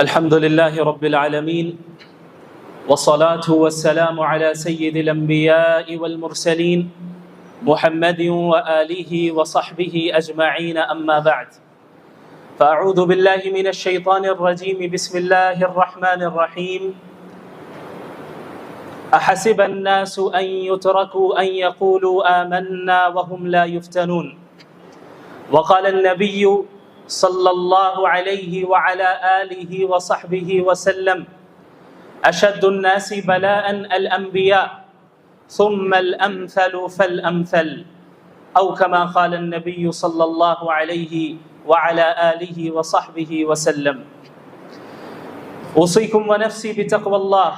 الحمد لله رب العالمين والصلاة والسلام على سيد الأنبياء والمرسلين محمد وآله وصحبه أجمعين أما بعد فأعوذ بالله من الشيطان الرجيم بسم الله الرحمن الرحيم أحسب الناس أن يتركوا أن يقولوا آمنا وهم لا يفتنون وقال النبي صلى الله عليه وعلى آله وصحبه وسلم أشد الناس بلاء الأنبياء ثم الأمثل فالأمثل أو كما قال النبي صلى الله عليه وعلى آله وصحبه وسلم أوصيكم ونفسي بتقوى الله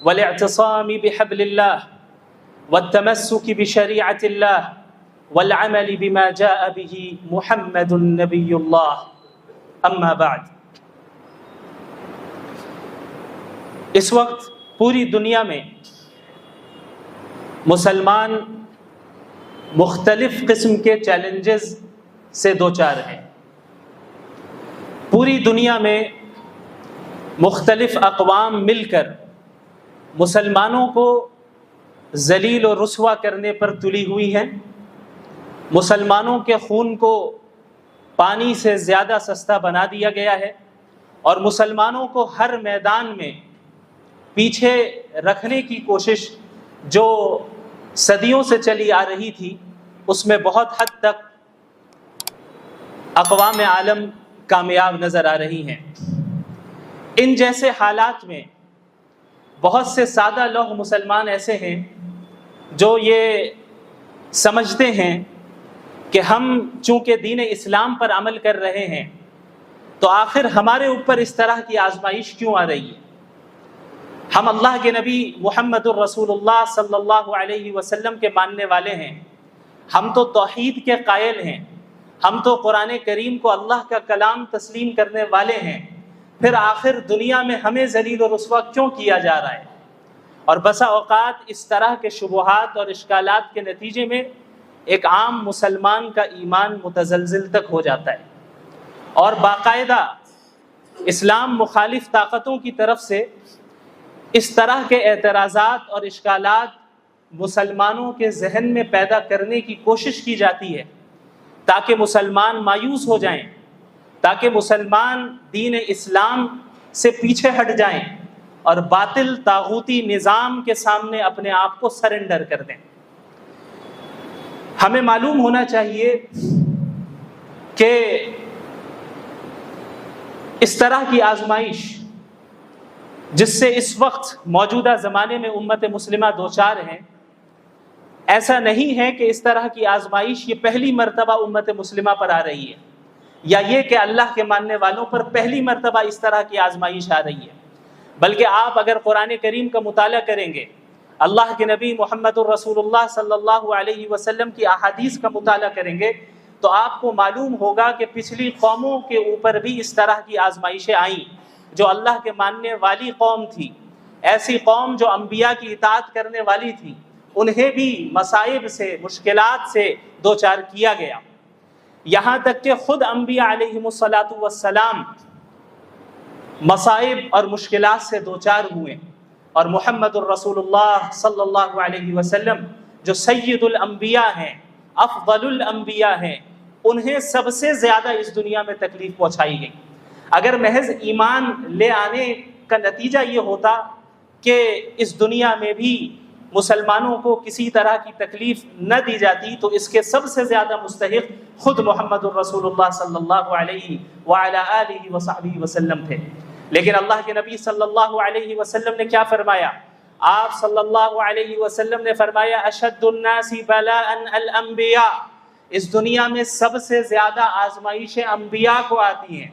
والاعتصام بحبل الله والتمسك بشريعة الله والعمل بما جاء به محمد نبی اللہ اما بعد۔ اس وقت پوری دنیا میں مسلمان مختلف قسم کے چیلنجز سے دوچار ہیں۔ پوری دنیا میں مختلف اقوام مل کر مسلمانوں کو ذلیل و رسوا کرنے پر تلی ہوئی ہیں، مسلمانوں کے خون کو پانی سے زیادہ سستا بنا دیا گیا ہے اور مسلمانوں کو ہر میدان میں پیچھے رکھنے کی کوشش جو صدیوں سے چلی آ رہی تھی اس میں بہت حد تک اقوام عالم کامیاب نظر آ رہی ہیں۔ ان جیسے حالات میں بہت سے سادہ لوگ مسلمان ایسے ہیں جو یہ سمجھتے ہیں کہ ہم چونکہ دین اسلام پر عمل کر رہے ہیں تو آخر ہمارے اوپر اس طرح کی آزمائش کیوں آ رہی ہے؟ ہم اللہ کے نبی محمد الرسول اللہ صلی اللہ علیہ وسلم کے ماننے والے ہیں، ہم تو توحید کے قائل ہیں، ہم تو قرآن کریم کو اللہ کا کلام تسلیم کرنے والے ہیں، پھر آخر دنیا میں ہمیں ذلیل و رسوا کیوں کیا جا رہا ہے؟ اور بسا اوقات اس طرح کے شبہات اور اشکالات کے نتیجے میں ایک عام مسلمان کا ایمان متزلزل تک ہو جاتا ہے اور باقاعدہ اسلام مخالف طاقتوں کی طرف سے اس طرح کے اعتراضات اور اشکالات مسلمانوں کے ذہن میں پیدا کرنے کی کوشش کی جاتی ہے تاکہ مسلمان مایوس ہو جائیں، تاکہ مسلمان دین اسلام سے پیچھے ہٹ جائیں اور باطل طاغوتی نظام کے سامنے اپنے آپ کو سرنڈر کر دیں۔ ہمیں معلوم ہونا چاہیے کہ اس طرح کی آزمائش جس سے اس وقت موجودہ زمانے میں امت مسلمہ دوچار ہیں، ایسا نہیں ہے کہ اس طرح کی آزمائش یہ پہلی مرتبہ امت مسلمہ پر آ رہی ہے یا یہ کہ اللہ کے ماننے والوں پر پہلی مرتبہ اس طرح کی آزمائش آ رہی ہے، بلکہ آپ اگر قرآن کریم کا مطالعہ کریں گے، اللہ کے نبی محمد الرسول اللہ صلی اللہ علیہ وسلم کی احادیث کا مطالعہ کریں گے تو آپ کو معلوم ہوگا کہ پچھلی قوموں کے اوپر بھی اس طرح کی آزمائشیں آئیں جو اللہ کے ماننے والی قوم تھی، ایسی قوم جو انبیاء کی اطاعت کرنے والی تھی، انہیں بھی مصائب سے مشکلات سے دوچار کیا گیا، یہاں تک کہ خود انبیاء علیہم السلام مصائب اور مشکلات سے دوچار ہوئے، اور محمد الرسول اللہ صلی اللہ علیہ وسلم جو سید الانبیاء ہیں، افضل الانبیاء ہیں، انہیں سب سے زیادہ اس دنیا میں تکلیف پہنچائی گئی۔ اگر محض ایمان لے آنے کا نتیجہ یہ ہوتا کہ اس دنیا میں بھی مسلمانوں کو کسی طرح کی تکلیف نہ دی جاتی تو اس کے سب سے زیادہ مستحق خود محمد الرسول اللہ صلی اللہ علیہ وعلی آلہ وصحبہ وسلم تھے، لیکن اللہ کے نبی صلی اللہ علیہ وسلم نے کیا فرمایا؟ آپ صلی اللہ علیہ وسلم نے فرمایا اشد الناس بلاء الانبیاء، اس دنیا میں سب سے زیادہ آزمائشیں انبیاء کو آتی ہیں،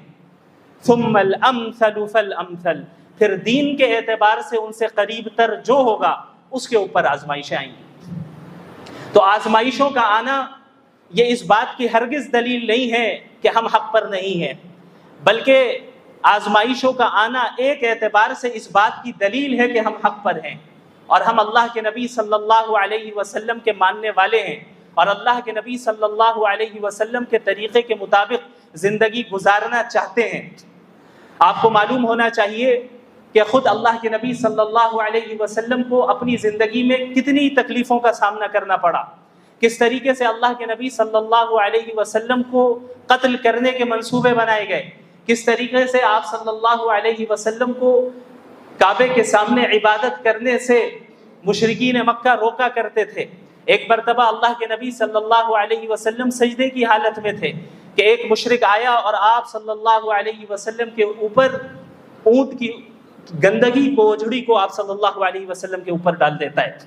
ثم الامثل فالامثل، پھر دین کے اعتبار سے ان سے قریب تر جو ہوگا اس کے اوپر آزمائشیں آئیں گی۔ تو آزمائشوں کا آنا یہ اس بات کی ہرگز دلیل نہیں ہے کہ ہم حق پر نہیں ہیں، بلکہ آزمائشوں کا آنا ایک اعتبار سے اس بات کی دلیل ہے کہ ہم حق پر ہیں اور ہم اللہ کے نبی صلی اللہ علیہ وسلم کے ماننے والے ہیں اور اللہ کے نبی صلی اللہ علیہ وسلم کے طریقے کے مطابق زندگی گزارنا چاہتے ہیں۔ آپ کو معلوم ہونا چاہیے کہ خود اللہ کے نبی صلی اللہ علیہ وسلم کو اپنی زندگی میں کتنی تکلیفوں کا سامنا کرنا پڑا، کس طریقے سے اللہ کے نبی صلی اللہ علیہ وسلم کو قتل کرنے کے منصوبے بنائے گئے، کس طریقے سے آپ صلی اللہ علیہ وسلم کو کعبے کے سامنے عبادت کرنے سے مشرکین مکہ روکا کرتے تھے۔ ایک مرتبہ اللہ کے نبی صلی اللہ علیہ وسلم سجدے کی حالت میں تھے کہ ایک مشرک آیا اور آپ صلی اللہ علیہ وسلم کے اوپر اونٹ کی گندگی کو، اوجڑی کو آپ صلی اللہ علیہ وسلم کے اوپر ڈال دیتا ہے۔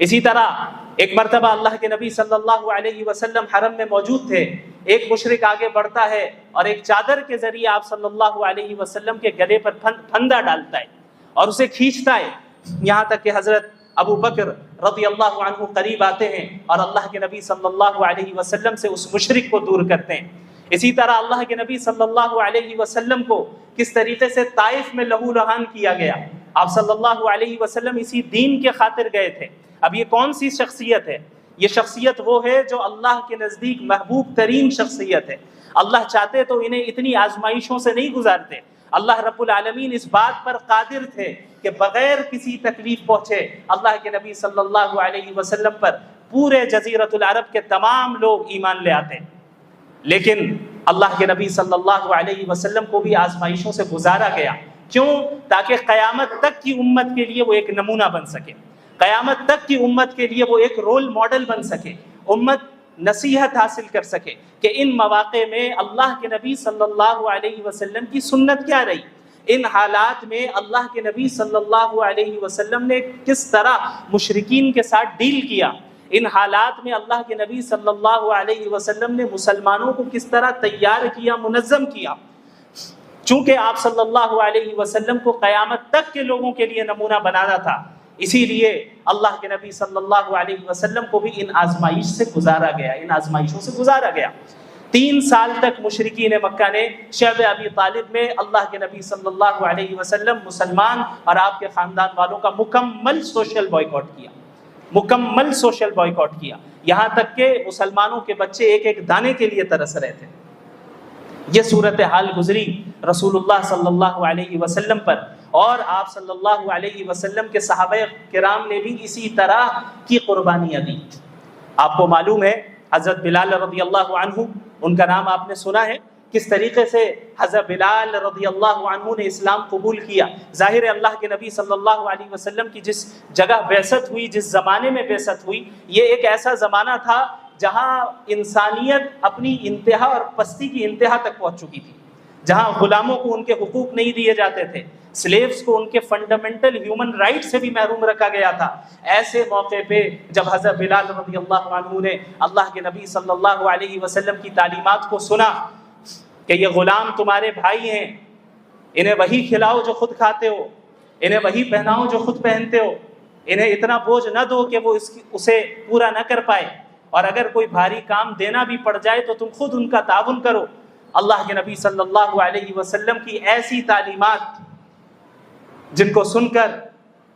اسی طرح ایک مرتبہ اللہ کے نبی صلی اللہ علیہ وسلم حرم میں موجود تھے، ایک مشرک آگے بڑھتا ہے اور ایک چادر کے ذریعے آپ صلی اللہ علیہ وسلم کے گلے پر پھندا ڈالتا ہے اور اسے کھینچتا ہے، یہاں تک کہ حضرت ابو بکر رضی اللہ عنہ قریب آتے ہیں اور اللہ کے نبی صلی اللہ علیہ وسلم سے اس مشرک کو دور کرتے ہیں۔ اسی طرح اللہ کے نبی صلی اللہ علیہ وسلم کو کس طریقے سے طائف میں لہو لہان کیا گیا، آپ صلی اللہ علیہ وسلم اسی دین کے خاطر گئے تھے۔ اب یہ کون سی شخصیت ہے؟ یہ شخصیت وہ ہے جو اللہ کے نزدیک محبوب ترین شخصیت ہے۔ اللہ چاہتے تو انہیں اتنی آزمائشوں سے نہیں گزارتے۔ اللہ رب العالمین اس بات پر قادر تھے کہ بغیر کسی تکلیف پہنچے اللہ کے نبی صلی اللہ علیہ وسلم پر پورے جزیرۃ العرب کے تمام لوگ ایمان لے آتے، لیکن اللہ کے نبی صلی اللہ علیہ وسلم کو بھی آزمائشوں سے گزارا گیا۔ کیوں؟ تاکہ قیامت تک کی امت کے لیے وہ ایک نمونہ بن سکے، قیامت تک کی امت کے لیے وہ ایک رول ماڈل بن سکے، امت نصیحت حاصل کر سکے کہ ان مواقع میں اللہ کے نبی صلی اللہ علیہ وسلم کی سنت کیا رہی، ان حالات میں اللہ کے نبی صلی اللہ علیہ وسلم نے کس طرح مشرکین کے ساتھ ڈیل کیا، ان حالات میں اللہ کے نبی صلی اللہ علیہ وسلم نے مسلمانوں کو کس طرح تیار کیا، منظم کیا۔ چونکہ آپ صلی اللہ علیہ وسلم کو قیامت تک کے لوگوں کے لیے نمونہ بنانا تھا، اسی لیے اللہ کے نبی صلی اللہ علیہ وسلم کو بھی ان آزمائش سے گزارا گیا، ان آزمائشوں سے گزارا گیا۔ 3 سال تک مشرکین مکہ نے شعب ابی طالب میں اللہ کے نبی صلی اللہ علیہ وسلم، مسلمان اور آپ کے خاندان والوں کا مکمل سوشل بائیکاٹ کیا، مکمل سوشل بائیکاٹ کیا، یہاں تک کہ مسلمانوں کے بچے ایک ایک دانے کے لیے ترس رہے تھے۔ یہ صورتحال گزری رسول اللہ صلی اللہ علیہ وسلم پر، اور آپ صلی اللہ علیہ وسلم کے صحابہ کرام نے بھی اسی طرح کی قربانیاں دی۔ آپ کو معلوم ہے حضرت بلال رضی اللہ عنہ، ان کا نام آپ نے سنا ہے، کس طریقے سے حضرت بلال رضی اللہ عنہ نے اسلام قبول کیا۔ ظاہر ہے اللہ کے نبی صلی اللہ علیہ وسلم کی جس جگہ بعثت ہوئی، جس زمانے میں بعثت ہوئی، یہ ایک ایسا زمانہ تھا جہاں انسانیت اپنی انتہا اور پستی کی انتہا تک پہنچ چکی تھی، جہاں غلاموں کو ان کے حقوق نہیں دیے جاتے تھے، سلیوز کو ان کے فنڈامنٹل ہیومن رائٹ سے بھی محروم رکھا گیا تھا۔ ایسے موقع پہ جب حضرت بلال رضی اللہ عنہ نے اللہ کے نبی صلی اللہ علیہ وسلم کی تعلیمات کو سنا کہ یہ غلام تمہارے بھائی ہیں، انہیں وہی کھلاؤ جو خود کھاتے ہو، انہیں وہی پہناؤ جو خود پہنتے ہو، انہیں اتنا بوجھ نہ دو کہ وہ اسے پورا نہ کر پائے، اور اگر کوئی بھاری کام دینا بھی پڑ جائے تو تم خود ان کا تعاون کرو۔ اللہ کے نبی صلی اللہ علیہ وسلم کی ایسی تعلیمات جن کو سن کر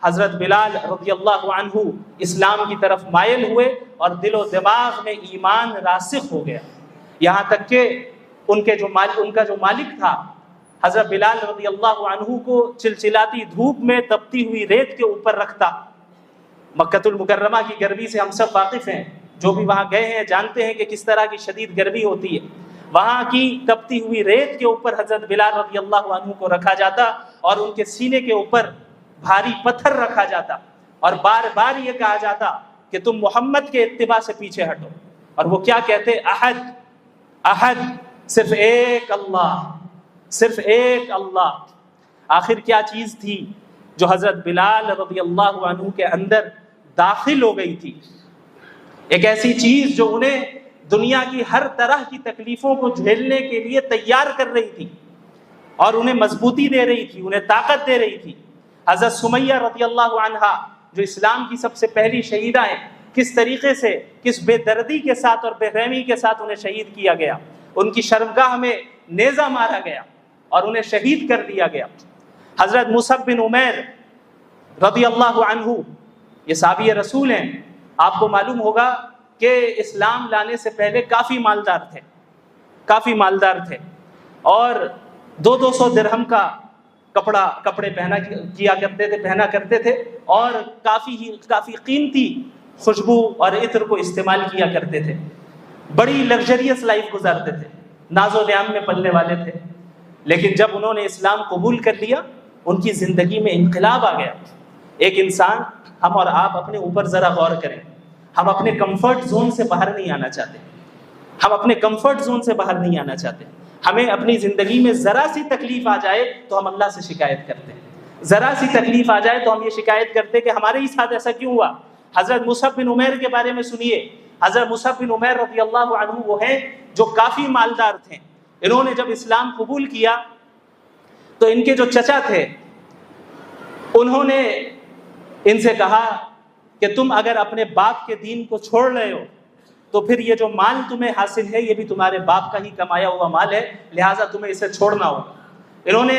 حضرت بلال رضی اللہ عنہ اسلام کی طرف مائل ہوئے اور دل و دماغ میں ایمان راسخ ہو گیا، یہاں تک کہ ان کا جو مالک تھا حضرت بلال رضی اللہ عنہ کو چلچلاتی دھوپ میں تپتی ہوئی ریت کے اوپر رکھتا۔ مکہ المکرمہ کی گرمی سے ہم سب واقف ہیں، جو بھی وہاں گئے ہیں جانتے ہیں کہ کس طرح کی شدید گرمی ہوتی ہے۔ وہاں کی تپتی ہوئی ریت کے اوپر حضرت بلال رضی اللہ عنہ کو رکھا جاتا اور ان کے سینے کے اوپر بھاری پتھر رکھا جاتا اور بار بار یہ کہا جاتا کہ تم محمد کے اتباع سے پیچھے ہٹو۔ اور وہ کیا کہتے؟ احد احد، صرف ایک اللہ، صرف ایک اللہ۔ آخر کیا چیز تھی جو حضرت بلال رضی اللہ عنہ کے اندر داخل ہو گئی تھی؟ ایک ایسی چیز جو انہیں دنیا کی ہر طرح کی تکلیفوں کو جھیلنے کے لیے تیار کر رہی تھی اور انہیں مضبوطی دے رہی تھی، انہیں طاقت دے رہی تھی۔ حضرت سمیہ رضی اللہ عنہا جو اسلام کی سب سے پہلی شہیدہ ہیں، کس طریقے سے، کس بے دردی کے ساتھ اور بے رحمی کے ساتھ انہیں شہید کیا گیا، ان کی شرمگاہ میں نیزہ مارا گیا اور انہیں شہید کر دیا گیا۔ حضرت مصعب بن عمیر رضی اللہ عنہ، یہ صحابی رسول ہیں، آپ کو معلوم ہوگا کہ اسلام لانے سے پہلے کافی مالدار تھے اور 200 درہم کا کپڑے پہنا کرتے تھے اور کافی قیمتی خوشبو اور عطر کو استعمال کیا کرتے تھے، بڑی لگژریس لائف گزارتے تھے، ناز و نعم میں پلنے والے تھے۔ لیکن جب انہوں نے اسلام قبول کر لیا، ان کی زندگی میں انقلاب آ گیا۔ ایک انسان، ہم اور آپ اپنے اوپر ذرا غور کریں، ہم اپنے کمفرٹ زون سے باہر نہیں آنا چاہتے، ہم اپنے کمفرٹ زون سے باہر نہیں آنا چاہتے۔ ہمیں اپنی زندگی میں ذرا سی تکلیف آ جائے تو ہم اللہ سے شکایت کرتے ہیں، ذرا سی تکلیف آ جائے تو ہم یہ شکایت کرتے ہیں کہ ہمارے ہی ساتھ ایسا کیوں ہوا۔ حضرت مصعب بن عمیر کے بارے میں سنیے۔ حضرت مصعب بن عمیر رضی اللہ عنہ وہ ہیں جو کافی مالدار تھے۔ انہوں نے جب اسلام قبول کیا تو ان کے جو چچا تھے انہوں نے ان سے کہا کہ تم اگر اپنے باپ کے دین کو چھوڑ رہے ہو تو پھر یہ جو مال تمہیں حاصل ہے یہ بھی تمہارے باپ کا ہی کمایا ہوا مال ہے، لہٰذا تمہیں اسے چھوڑنا ہوگا۔ انہوں نے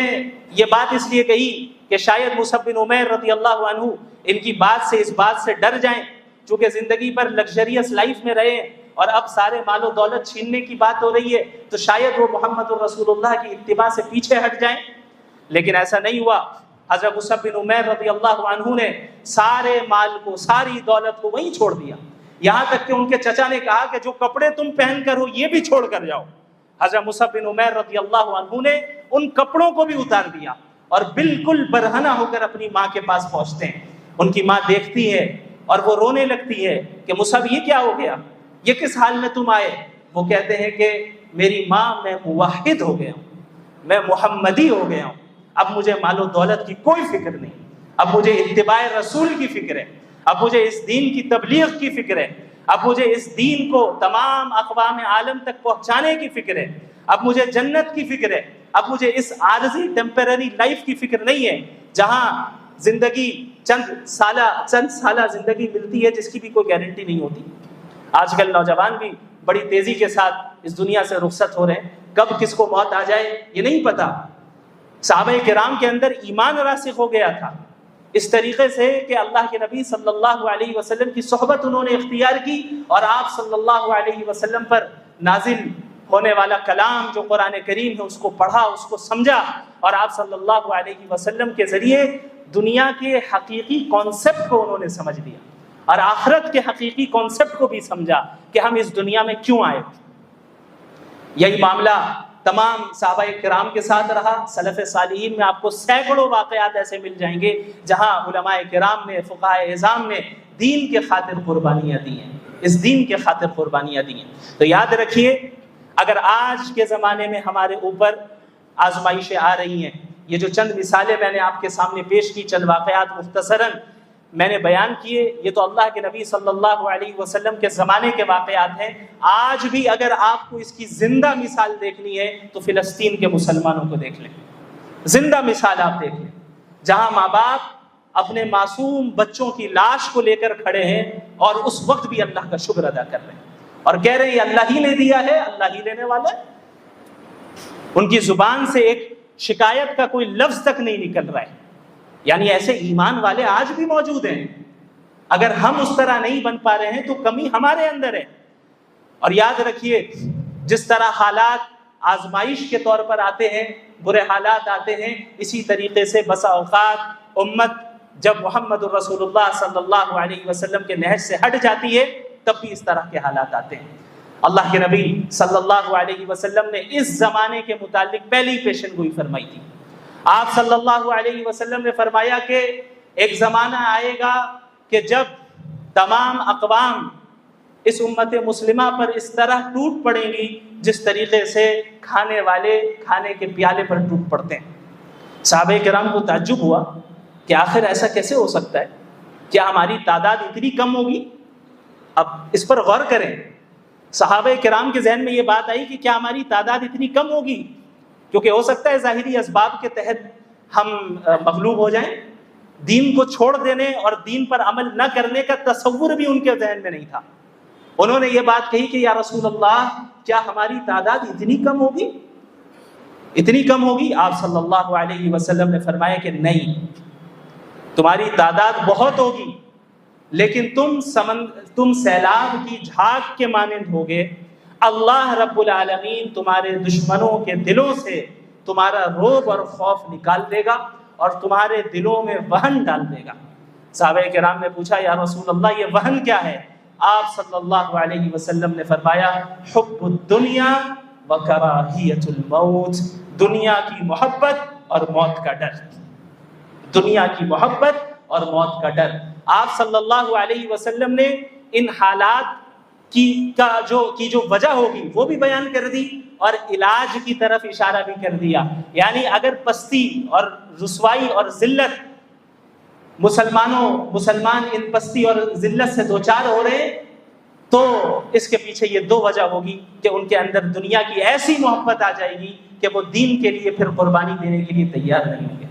یہ بات اس لیے کہی کہ شاید مصعب بن عمیر رضی اللہ عنہ ان کی بات سے اس بات سے ڈر جائیں، چونکہ زندگی پر لگژریس لائف میں رہے اور اب سارے مال و دولت چھیننے کی بات ہو رہی ہے تو شاید وہ محمد الرسول اللہ کی اتباع سے پیچھے ہٹ جائیں۔ لیکن ایسا نہیں ہوا۔ حضرت مصعب بن عمیر رضی اللہ عنہ نے سارے مال کو، ساری دولت کو وہیں چھوڑ دیا، یہاں تک کہ ان کے چچا نے کہا کہ جو کپڑے تم پہن کر ہو یہ بھی چھوڑ کر جاؤ۔ حضرت مصعب بن عمیر رضی اللہ عنہ نے ان کپڑوں کو بھی اتار دیا اور بالکل برہنہ ہو کر اپنی ماں کے پاس پہنچتے ہیں۔ ان کی ماں دیکھتی ہے اور وہ رونے لگتی ہے کہ مصعب یہ کیا ہو گیا، یہ کس حال میں تم آئے؟ وہ کہتے ہیں کہ میری ماں، میں موحد ہو گیا ہوں، میں محمدی ہو گیا ہوں، اب مجھے مال و دولت کی کوئی فکر نہیں، اب مجھے اتباع رسول کی فکر ہے، اب مجھے اس دین کی تبلیغ کی فکر ہے، اب مجھے اس دین کو تمام اقوام عالم تک پہنچانے کی فکر ہے، اب مجھے جنت کی فکر ہے، اب مجھے اس عارضی ٹیمپرری لائف کی فکر نہیں ہے جہاں زندگی چند سالہ زندگی ملتی ہے جس کی بھی کوئی گارنٹی نہیں ہوتی۔ آج کل نوجوان بھی بڑی تیزی کے ساتھ اس دنیا سے رخصت ہو رہے ہیں، کب کس کو موت آ جائے یہ نہیں پتا۔ صحابہ کرام کے اندر ایمان راسخ ہو گیا تھا اس طریقے سے کہ اللہ کے نبی صلی اللہ علیہ وسلم کی صحبت انہوں نے اختیار کی اور آپ صلی اللہ علیہ وسلم پر نازل ہونے والا کلام جو قرآن کریم ہے اس کو پڑھا، اس کو سمجھا اور آپ صلی اللہ علیہ وسلم کے ذریعے دنیا کے حقیقی کانسیپٹ کو انہوں نے سمجھ لیا اور آخرت کے حقیقی کانسیپٹ کو بھی سمجھا کہ ہم اس دنیا میں کیوں آئے۔ یہی معاملہ تمام صحابہ کرام کے ساتھ رہا۔ سلف صالحین میں آپ کو سینکڑوں واقعات ایسے مل جائیں گے جہاں علماء کرام نے، فقہاء اعظام نے دین کے خاطر قربانیاں دی ہیں، اس دین کے خاطر قربانیاں دی ہیں۔ تو یاد رکھیے، اگر آج کے زمانے میں ہمارے اوپر آزمائشیں آ رہی ہیں، یہ جو چند مثالیں میں نے آپ کے سامنے پیش کی، چند واقعات مختصراً میں نے بیان کیے، یہ تو اللہ کے نبی صلی اللہ علیہ وسلم کے زمانے کے واقعات ہیں۔ آج بھی اگر آپ کو اس کی زندہ مثال دیکھنی ہے تو فلسطین کے مسلمانوں کو دیکھ لیں، زندہ مثال آپ دیکھ لیں، جہاں ماں باپ اپنے معصوم بچوں کی لاش کو لے کر کھڑے ہیں اور اس وقت بھی اللہ کا شکر ادا کر رہے ہیں اور کہہ رہے ہیں یہ اللہ ہی نے دیا ہے، اللہ ہی لینے والا ہے۔ ان کی زبان سے ایک شکایت کا کوئی لفظ تک نہیں نکل رہا ہے۔ یعنی ایسے ایمان والے آج بھی موجود ہیں۔ اگر ہم اس طرح نہیں بن پا رہے ہیں تو کمی ہمارے اندر ہے۔ اور یاد رکھیے، جس طرح حالات آزمائش کے طور پر آتے ہیں، برے حالات آتے ہیں، اسی طریقے سے بسا اوقات امت جب محمد الرسول اللہ صلی اللہ علیہ وسلم کے نہج سے ہٹ جاتی ہے تب بھی اس طرح کے حالات آتے ہیں۔ اللہ کے نبی صلی اللہ علیہ وسلم نے اس زمانے کے متعلق پہلی پیشن گوئی فرمائی تھی۔ آپ صلی اللہ علیہ وسلم نے فرمایا کہ ایک زمانہ آئے گا کہ جب تمام اقوام اس امت مسلمہ پر اس طرح ٹوٹ پڑیں گی جس طریقے سے کھانے والے کھانے کے پیالے پر ٹوٹ پڑتے ہیں۔ صحابہ کرام کو تعجب ہوا کہ آخر ایسا کیسے ہو سکتا ہے، کیا ہماری تعداد اتنی کم ہوگی؟ اب اس پر غور کریں۔ صحابہ کرام کے ذہن میں یہ بات آئی کہ کیا ہماری تعداد اتنی کم ہوگی، کیونکہ ہو سکتا ہے ظاہری اسباب کے تحت ہم مغلوب ہو جائیں۔ دین کو چھوڑ دینے اور دین پر عمل نہ کرنے کا تصور بھی ان کے ذہن میں نہیں تھا۔ انہوں نے یہ بات کہی کہ یا رسول اللہ، کیا ہماری تعداد اتنی کم ہوگی، اتنی کم ہوگی؟ آپ صلی اللہ علیہ وسلم نے فرمایا کہ نہیں، تمہاری تعداد بہت ہوگی، لیکن تم سیلاب کی جھاگ کے مانند ہوگے۔ اللہ رب العالمین تمہارے دشمنوں کے دلوں سے تمہارا روب اور خوف نکال دے گا اور تمہارے دلوں میں وہن ڈال دے گا۔ صحابہ کرام نے پوچھا یا رسول اللہ یہ وہن کیا ہے؟ آپ صلی اللہ علیہ وسلم نے فرمایا حب الدنیا وکراہیت الموت، دنیا کی محبت اور موت کا ڈر، دنیا کی محبت اور موت کا ڈر۔ آپ صلی اللہ علیہ وسلم نے ان حالات کی جو وجہ ہوگی وہ بھی بیان کر دی اور علاج کی طرف اشارہ بھی کر دیا۔ یعنی اگر پستی اور رسوائی اور ذلت مسلمان ان پستی اور ذلت سے دوچار ہو رہے ہیں تو اس کے پیچھے یہ دو وجہ ہوگی کہ ان کے اندر دنیا کی ایسی محبت آ جائے گی کہ وہ دین کے لیے پھر قربانی دینے کے لیے تیار نہیں ہوں گے۔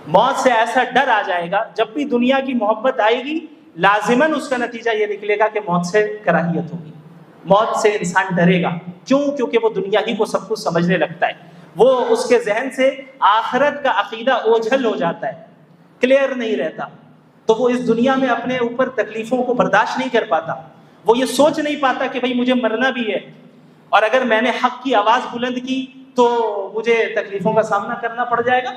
موت سے ایسا ڈر آ جائے گا، جب بھی دنیا کی محبت آئے گی لازماً اس کا نتیجہ یہ نکلے گا کہ موت سے کراہیت ہوگی، موت سے انسان ڈرے گا۔ کیوں؟ کیونکہ وہ دنیا ہی کو سب کچھ سمجھنے لگتا ہے، وہ اس کے ذہن سے آخرت کا عقیدہ اوجھل ہو جاتا ہے، کلیئر نہیں رہتا، تو وہ اس دنیا میں اپنے اوپر تکلیفوں کو برداشت نہیں کر پاتا۔ وہ یہ سوچ نہیں پاتا کہ بھئی مجھے مرنا بھی ہے اور اگر میں نے حق کی آواز بلند کی تو مجھے تکلیفوں کا سامنا کرنا پڑ جائے گا،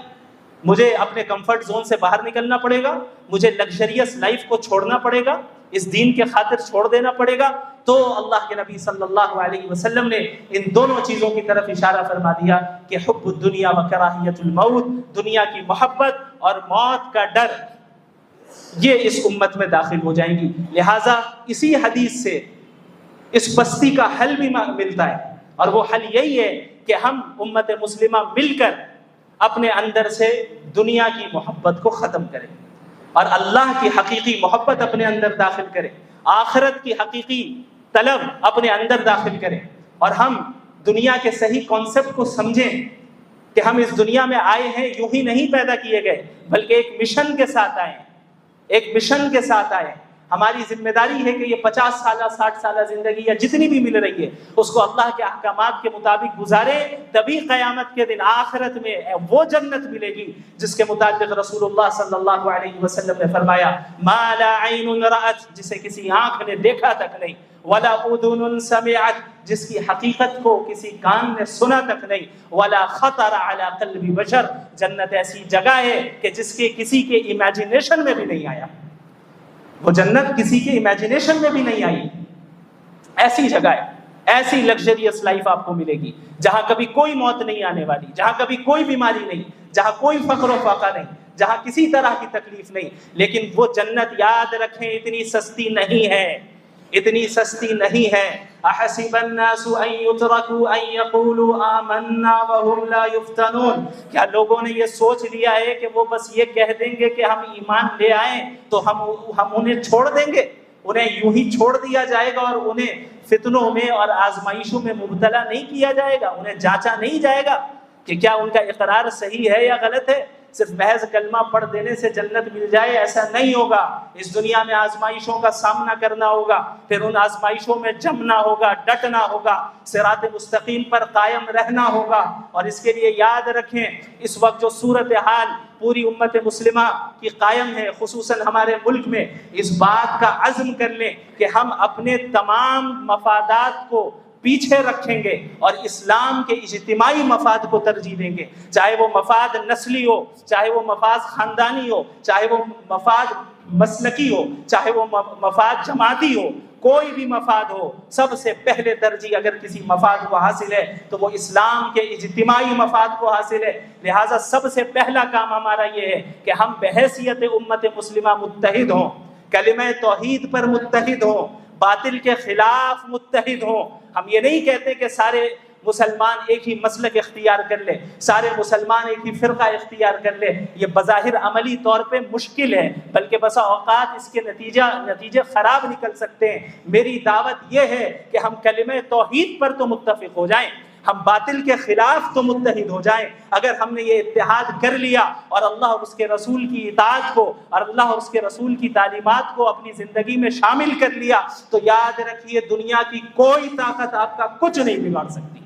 مجھے اپنے کمفرٹ زون سے باہر نکلنا پڑے گا، مجھے لگژریس لائف کو چھوڑنا پڑے گا، اس دین کے خاطر چھوڑ دینا پڑے گا۔ تو اللہ کے نبی صلی اللہ علیہ وسلم نے ان دونوں چیزوں کی طرف اشارہ فرما دیا کہ حب الدنیا و کراہیت الموت، دنیا کی محبت اور موت کا ڈر، یہ اس امت میں داخل ہو جائیں گی۔ لہٰذا اسی حدیث سے اس پستی کا حل بھی ملتا ہے، اور وہ حل یہی ہے کہ ہم امت مسلمہ مل کر اپنے اندر سے دنیا کی محبت کو ختم کریں اور اللہ کی حقیقی محبت اپنے اندر داخل کریں، آخرت کی حقیقی طلب اپنے اندر داخل کریں، اور ہم دنیا کے صحیح کانسیپٹ کو سمجھیں کہ ہم اس دنیا میں آئے ہیں یوں ہی نہیں پیدا کیے گئے، بلکہ ایک مشن کے ساتھ آئے ہیں، ایک مشن کے ساتھ آئے۔ ہماری ذمہ داری ہے کہ یہ 50 سالہ 60 سالہ زندگی یا جتنی بھی مل رہی ہے اس کو اللہ کے احکامات کے مطابق گزارے، تبھی قیامت کے دن آخرت میں وہ جنت ملے گی جس کے متعلق رسول اللہ صلی اللہ علیہ وسلم نے فرمایا ما لا عین رأت، جسے کسی آنکھ نے دیکھا تک نہیں، ولا اذن سمعت، جس کی حقیقت کو کسی کان نے سنا تک نہیں، ولا خطر علی قلب بشر، جنت ایسی جگہ ہے کہ جس کے کسی کے امیجنیشن میں بھی نہیں آیا، وہ جنت کسی کے امیجنیشن میں بھی نہیں آئی، ایسی جگہ ہے، ایسی لگژریس لائف آپ کو ملے گی جہاں کبھی کوئی موت نہیں آنے والی، جہاں کبھی کوئی بیماری نہیں، جہاں کوئی فقر و فاقہ نہیں، جہاں کسی طرح کی تکلیف نہیں۔ لیکن وہ جنت یاد رکھیں اتنی سستی نہیں ہے، اتنی سستی نہیں ہے۔ احسب الناس ان يتركوا ان يقولوا آمنا وهم لا يفتنون، کیا لوگوں نے یہ سوچ لیا ہے کہ وہ بس یہ کہہ دیں گے کہ ہم ایمان لے آئیں تو ہم انہیں چھوڑ دیں گے، انہیں یوں ہی چھوڑ دیا جائے گا اور انہیں فتنوں میں اور آزمائشوں میں مبتلا نہیں کیا جائے گا، انہیں جانچا نہیں جائے گا کہ کیا ان کا اقرار صحیح ہے یا غلط ہے؟ صرف محض کلمہ پڑھ دینے سے جنت مل جائے ایسا نہیں ہوگا، اس دنیا میں آزمائشوں کا سامنا کرنا ہوگا، پھر ان آزمائشوں میں جمنا ہوگا، ڈٹنا ہوگا، صراط مستقیم پر قائم رہنا ہوگا۔ اور اس کے لیے یاد رکھیں اس وقت جو صورتحال پوری امت مسلمہ کی قائم ہے، خصوصاً ہمارے ملک میں، اس بات کا عزم کر لیں کہ ہم اپنے تمام مفادات کو پیچھے رکھیں گے اور اسلام کے اجتماعی مفاد کو ترجیح دیں گے، چاہے وہ مفاد نسلی ہو، چاہے وہ مفاد خاندانی ہو، چاہے وہ مفاد مسلکی ہو، چاہے وہ مفاد جماعتی ہو، کوئی بھی مفاد ہو، سب سے پہلے ترجیح اگر کسی مفاد کو حاصل ہے تو وہ اسلام کے اجتماعی مفاد کو حاصل ہے۔ لہٰذا سب سے پہلا کام ہمارا یہ ہے کہ ہم بحیثیت امت مسلمہ متحد ہوں، کلمہ توحید پر متحد ہوں، باطل کے خلاف متحد ہوں۔ ہم یہ نہیں کہتے کہ سارے مسلمان ایک ہی مسلک اختیار کر لے، سارے مسلمان ایک ہی فرقہ اختیار کر لے، یہ بظاہر عملی طور پہ مشکل ہے، بلکہ بسا اوقات اس کے نتیجے خراب نکل سکتے ہیں۔ میری دعوت یہ ہے کہ ہم کلمہ توحید پر تو متفق ہو جائیں، ہم باطل کے خلاف تو متحد ہو جائیں۔ اگر ہم نے یہ اتحاد کر لیا اور اللہ اور اس کے رسول کی اطاعت کو اور اللہ اور اس کے رسول کی تعلیمات کو اپنی زندگی میں شامل کر لیا تو یاد رکھیے دنیا کی کوئی طاقت آپ کا کچھ نہیں بگاڑ سکتی۔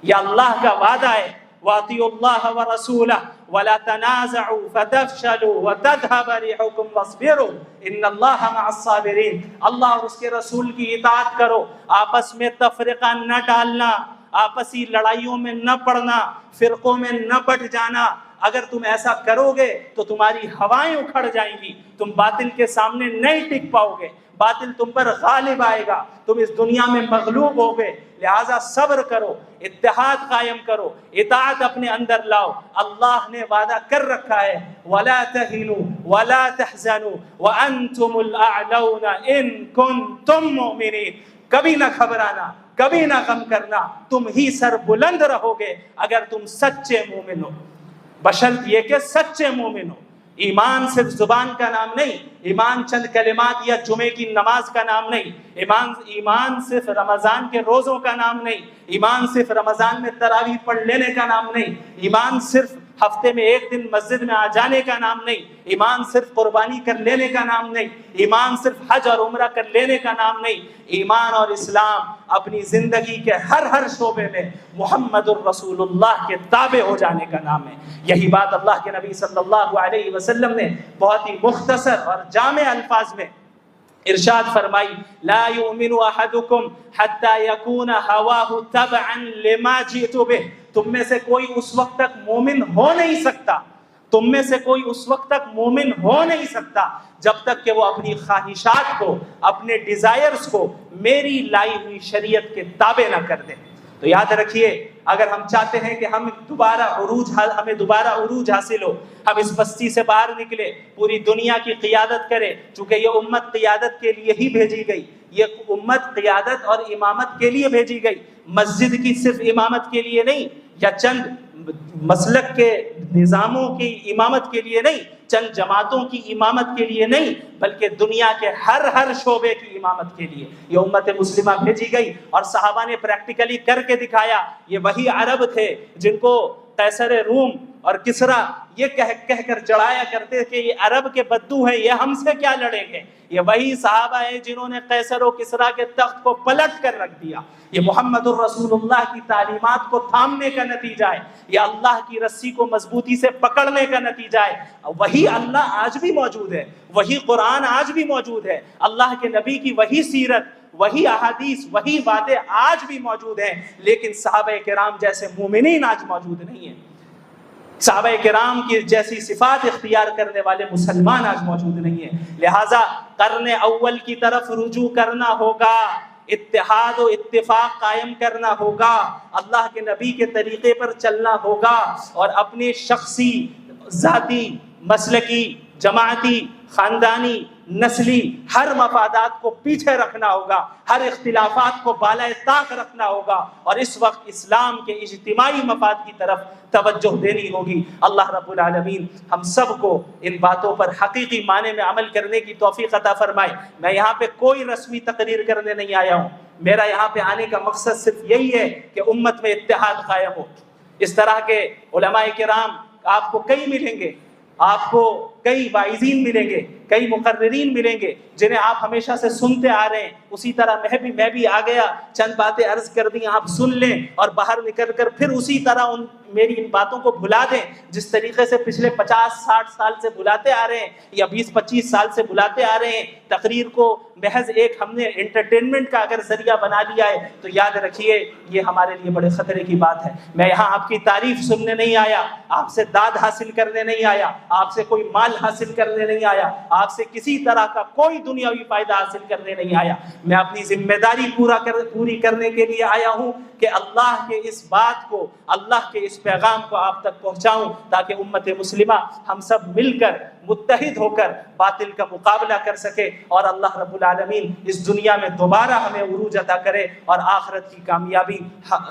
یہ اللہ کا وعدہ ہے، وَأَطِيعُوا اللَّهَ وَرَسُولَهُ وَلَا تَنَازَعُوا فَتَفْشَلُوا وَتَذْهَبَ رِيحُكُمْ وَاصْبِرُوا إِنَّ اللَّهَ مَعَ الصَّابِرِينَ۔ اللہ اور اس کے رسول کی اطاعت کرو، آپس میں تفرقہ نہ ڈالنا، آپسی لڑائیوں میں نہ پڑنا، فرقوں میں نہ بٹ جانا۔ اگر تم ایسا کرو گے تو تمہاری ہوائیں اکھڑ جائیں گی، تم باطل کے سامنے نہیں ٹک پاؤ گے، باطل تم پر غالب آئے گا، تم اس دنیا میں مغلوب ہوگے۔ لہٰذا صبر کرو، اتحاد قائم کرو، اطاعت اپنے اندر لاؤ۔ اللہ نے وعدہ کر رکھا ہے وَلَا تَهِنُوا وَلَا تَحْزَنُوا وَأَنْتُمُ الْأَعْلَوْنَ إِن كُنتُم مُؤْمِنِينَ۔ کبھی نہ گھبرانا، کبھی نہ غم کرنا، تم ہی سر بلند رہو گے اگر تم سچے مومن ہو، بشرط یہ کہ سچے مومن ہو۔ ایمان صرف زبان کا نام نہیں، ایمان چند کلمات یا جمعے کی نماز کا نام نہیں، ایمان صرف رمضان کے روزوں کا نام نہیں، ایمان صرف رمضان میں تراویح پڑھ لینے کا نام نہیں، ایمان صرف ہفتے میں ایک دن مسجد میں آ جانے کا نام نہیں، ایمان صرف قربانی کر لینے کا نام نہیں، ایمان صرف حج اور عمرہ کر لینے کا نام نہیں۔ ایمان اور اسلام اپنی زندگی کے ہر شعبے میں محمد الرسول اللہ کے تابع ہو جانے کا نام ہے۔ یہی بات اللہ کے نبی صلی اللہ علیہ وسلم نے بہت ہی مختصر اور جامع الفاظ میں ارشاد فرمائی، لا یؤمن احدکم حتی یکون ہواہ تبعا لما جئت بہ۔ تم میں سے کوئی اس وقت تک مومن ہو نہیں سکتا، تم میں سے کوئی اس وقت تک مومن ہو نہیں سکتا جب تک کہ وہ اپنی خواہشات کو، اپنے ڈیزائرز کو میری لائی ہوئی شریعت کے تابع نہ کر دے۔ تو یاد رکھیے، اگر ہم چاہتے ہیں کہ ہمیں دوبارہ عروج حاصل ہو، ہم اس بستی سے باہر نکلے، پوری دنیا کی قیادت کرے، چونکہ یہ امت قیادت کے لیے ہی بھیجی گئی، یہ امت قیادت اور امامت کے لیے بھیجی گئی، مسجد کی صرف امامت کے لیے نہیں، یا چند مسلک کے نظاموں کی امامت کے لیے نہیں، چند جماعتوں کی امامت کے لیے نہیں، بلکہ دنیا کے ہر شعبے کی امامت کے لیے یہ امت مسلمہ بھیجی گئی۔ اور صحابہ نے پریکٹیکلی کر کے دکھایا۔ یہ وہی عرب تھے جن کو قیصر روم اور کسرا یہ کہہ کر چڑھایا کرتے کہ یہ عرب کے بدو ہیں، یہ ہم سے کیا لڑیں گے۔ یہ وہی صحابہ ہیں جنہوں نے قیصر و کسرا کے تخت کو پلٹ کر رکھ دیا۔ یہ محمد الرسول اللہ کی تعلیمات کو تھامنے کا نتیجہ ہے، یہ اللہ کی رسی کو مضبوطی سے پکڑنے کا نتیجہ ہے۔ وہی اللہ آج بھی موجود ہے، وہی قرآن آج بھی موجود ہے، اللہ کے نبی کی وہی سیرت، وہی احادیث، وہی باتیں آج بھی موجود ہیں، لیکن صحابہ کرام جیسے مومنین آج موجود نہیں ہیں، صحابہ کرام کی جیسی صفات اختیار کرنے والے مسلمان آج موجود نہیں ہیں۔ لہٰذا قرن اول کی طرف رجوع کرنا ہوگا، اتحاد و اتفاق قائم کرنا ہوگا، اللہ کے نبی کے طریقے پر چلنا ہوگا، اور اپنے شخصی، ذاتی، مسلکی، جماعتی، خاندانی، نسلی ہر مفادات کو پیچھے رکھنا ہوگا، ہر اختلافات کو بالائے طاق رکھنا ہوگا، اور اس وقت اسلام کے اجتماعی مفاد کی طرف توجہ دینی ہوگی۔ اللہ رب العالمین ہم سب کو ان باتوں پر حقیقی معنی میں عمل کرنے کی توفیق عطا فرمائے۔ میں یہاں پہ کوئی رسمی تقریر کرنے نہیں آیا ہوں، میرا یہاں پہ آنے کا مقصد صرف یہی ہے کہ امت میں اتحاد قائم ہو۔ اس طرح کے علماء کرام آپ کو کئی ملیں گے، آپ کو کئی واعظین ملیں گے، کئی مقررین ملیں گے جنہیں آپ ہمیشہ سے سنتے آ رہے ہیں۔ اسی طرح میں بھی آ گیا، چند باتیں عرض کر دیں، آپ سن لیں اور باہر نکل کر پھر اسی طرح میری ان باتوں کو بھلا دیں جس طریقے سے پچھلے 50-60 سال سے بلاتے آ رہے ہیں، یا 20-25 سال سے بلاتے آ رہے ہیں۔ تقریر کو محض ایک ہم نے انٹرٹینمنٹ کا اگر ذریعہ بنا لیا ہے تو یاد رکھیے یہ ہمارے لیے بڑے خطرے کی بات ہے۔ میں یہاں آپ کی تعریف سننے نہیں آیا، آپ سے داد حاصل کرنے نہیں آیا، آپ سے کوئی مال حاصل کرنے نہیں آیا، آپ سے کسی طرح کا کوئی دنیاوی فائدہ حاصل کرنے نہیں آیا۔ میں اپنی ذمہ داری پوری کرنے کے لیے آیا ہوں کہ اللہ کے اس بات کو، اللہ کے اس پیغام کو آپ تک پہنچاؤں، تاکہ امت مسلمہ ہم سب مل کر، متحد ہو کر باطل کا مقابلہ کر سکے، اور اللہ رب العالمین اس دنیا میں دوبارہ ہمیں عروج عطا کرے اور آخرت کی کامیابی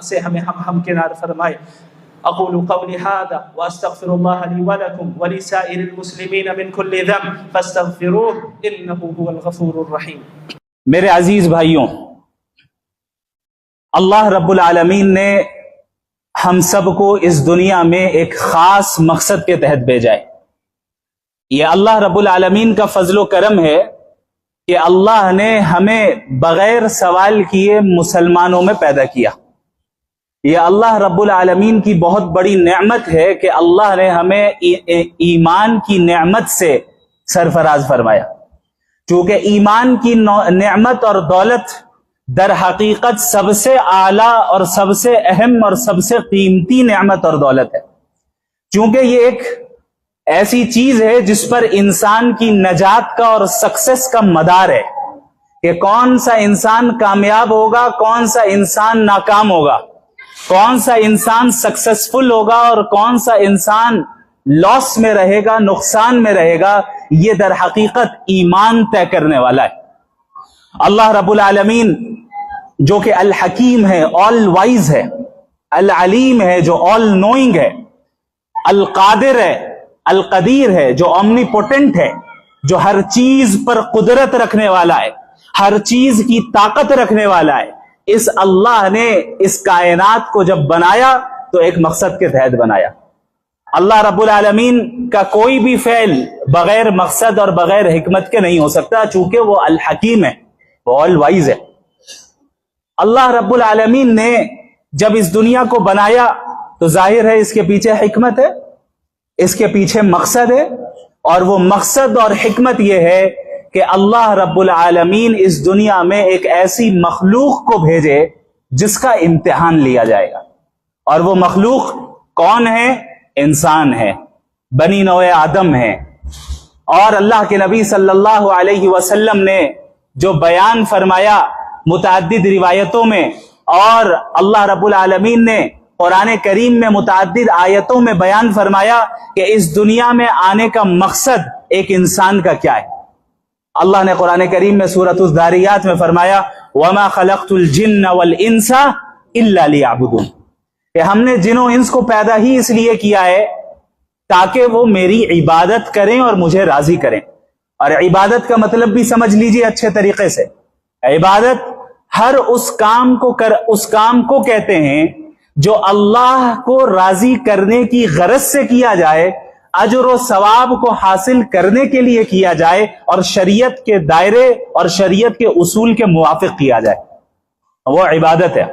سے ہمیں ہمکنار فرمائے۔ اقول قولی هذا واستغفر الله لي ولكم ولسائر المسلمين من كل ذنب فاستغفروه انه هو الغفور الرحیم۔ میرے عزیز بھائیوں، اللہ رب العالمین نے ہم سب کو اس دنیا میں ایک خاص مقصد کے تحت بھیجا ہے۔ یہ اللہ رب العالمین کا فضل و کرم ہے کہ اللہ نے ہمیں بغیر سوال کیے مسلمانوں میں پیدا کیا۔ یہ اللہ رب العالمین کی بہت بڑی نعمت ہے کہ اللہ نے ہمیں ایمان کی نعمت سے سرفراز فرمایا۔ چونکہ ایمان کی نعمت اور دولت در حقیقت سب سے اعلیٰ اور سب سے اہم اور سب سے قیمتی نعمت اور دولت ہے، چونکہ یہ ایک ایسی چیز ہے جس پر انسان کی نجات کا اور سکسیس کا مدار ہے کہ کون سا انسان کامیاب ہوگا، کون سا انسان ناکام ہوگا، کون سا انسان سکسیسفل ہوگا اور کون سا انسان لاس میں رہے گا، نقصان میں رہے گا، یہ در حقیقت ایمان طے کرنے والا ہے۔ اللہ رب العالمین جو کہ الحکیم ہے، آل وائز ہے، العلیم ہے جو آل نوئنگ ہے، القادر ہے، القدیر ہے جو اومنی پوٹنٹ ہے، جو ہر چیز پر قدرت رکھنے والا ہے، ہر چیز کی طاقت رکھنے والا ہے، اس اللہ نے اس کائنات کو جب بنایا تو ایک مقصد کے تحت بنایا۔ اللہ رب العالمین کا کوئی بھی فعل بغیر مقصد اور بغیر حکمت کے نہیں ہو سکتا، چونکہ وہ الحکیم ہے، وہ آل وائز ہے۔ اللہ رب العالمین نے جب اس دنیا کو بنایا تو ظاہر ہے اس کے پیچھے حکمت ہے، اس کے پیچھے مقصد ہے، اور وہ مقصد اور حکمت یہ ہے کہ اللہ رب العالمین اس دنیا میں ایک ایسی مخلوق کو بھیجے جس کا امتحان لیا جائے گا، اور وہ مخلوق کون ہے؟ انسان ہے، بنی نوع آدم ہے۔ اور اللہ کے نبی صلی اللہ علیہ وسلم نے جو بیان فرمایا متعدد روایتوں میں، اور اللہ رب العالمین نے قرآن کریم میں متعدد آیتوں میں بیان فرمایا کہ اس دنیا میں آنے کا مقصد ایک انسان کا کیا ہے۔ اللہ نے قرآن کریم میں سورۃ الذاریات میں فرمایا وَمَا خَلَقْتُ الْجِنَّ وَالْإِنسَ إِلَّا لِيَعْبُدُونَ، کہ ہم نے جن و انس کو پیدا ہی اس لیے کیا ہے تاکہ وہ میری عبادت کریں اور مجھے راضی کریں۔ اور عبادت کا مطلب بھی سمجھ لیجئے اچھے طریقے سے، عبادت ہر اس کام کو کہتے ہیں جو اللہ کو راضی کرنے کی غرض سے کیا جائے، اجر و ثواب کو حاصل کرنے کے لیے کیا جائے، اور شریعت کے دائرے اور شریعت کے اصول کے موافق کیا جائے، وہ عبادت ہے۔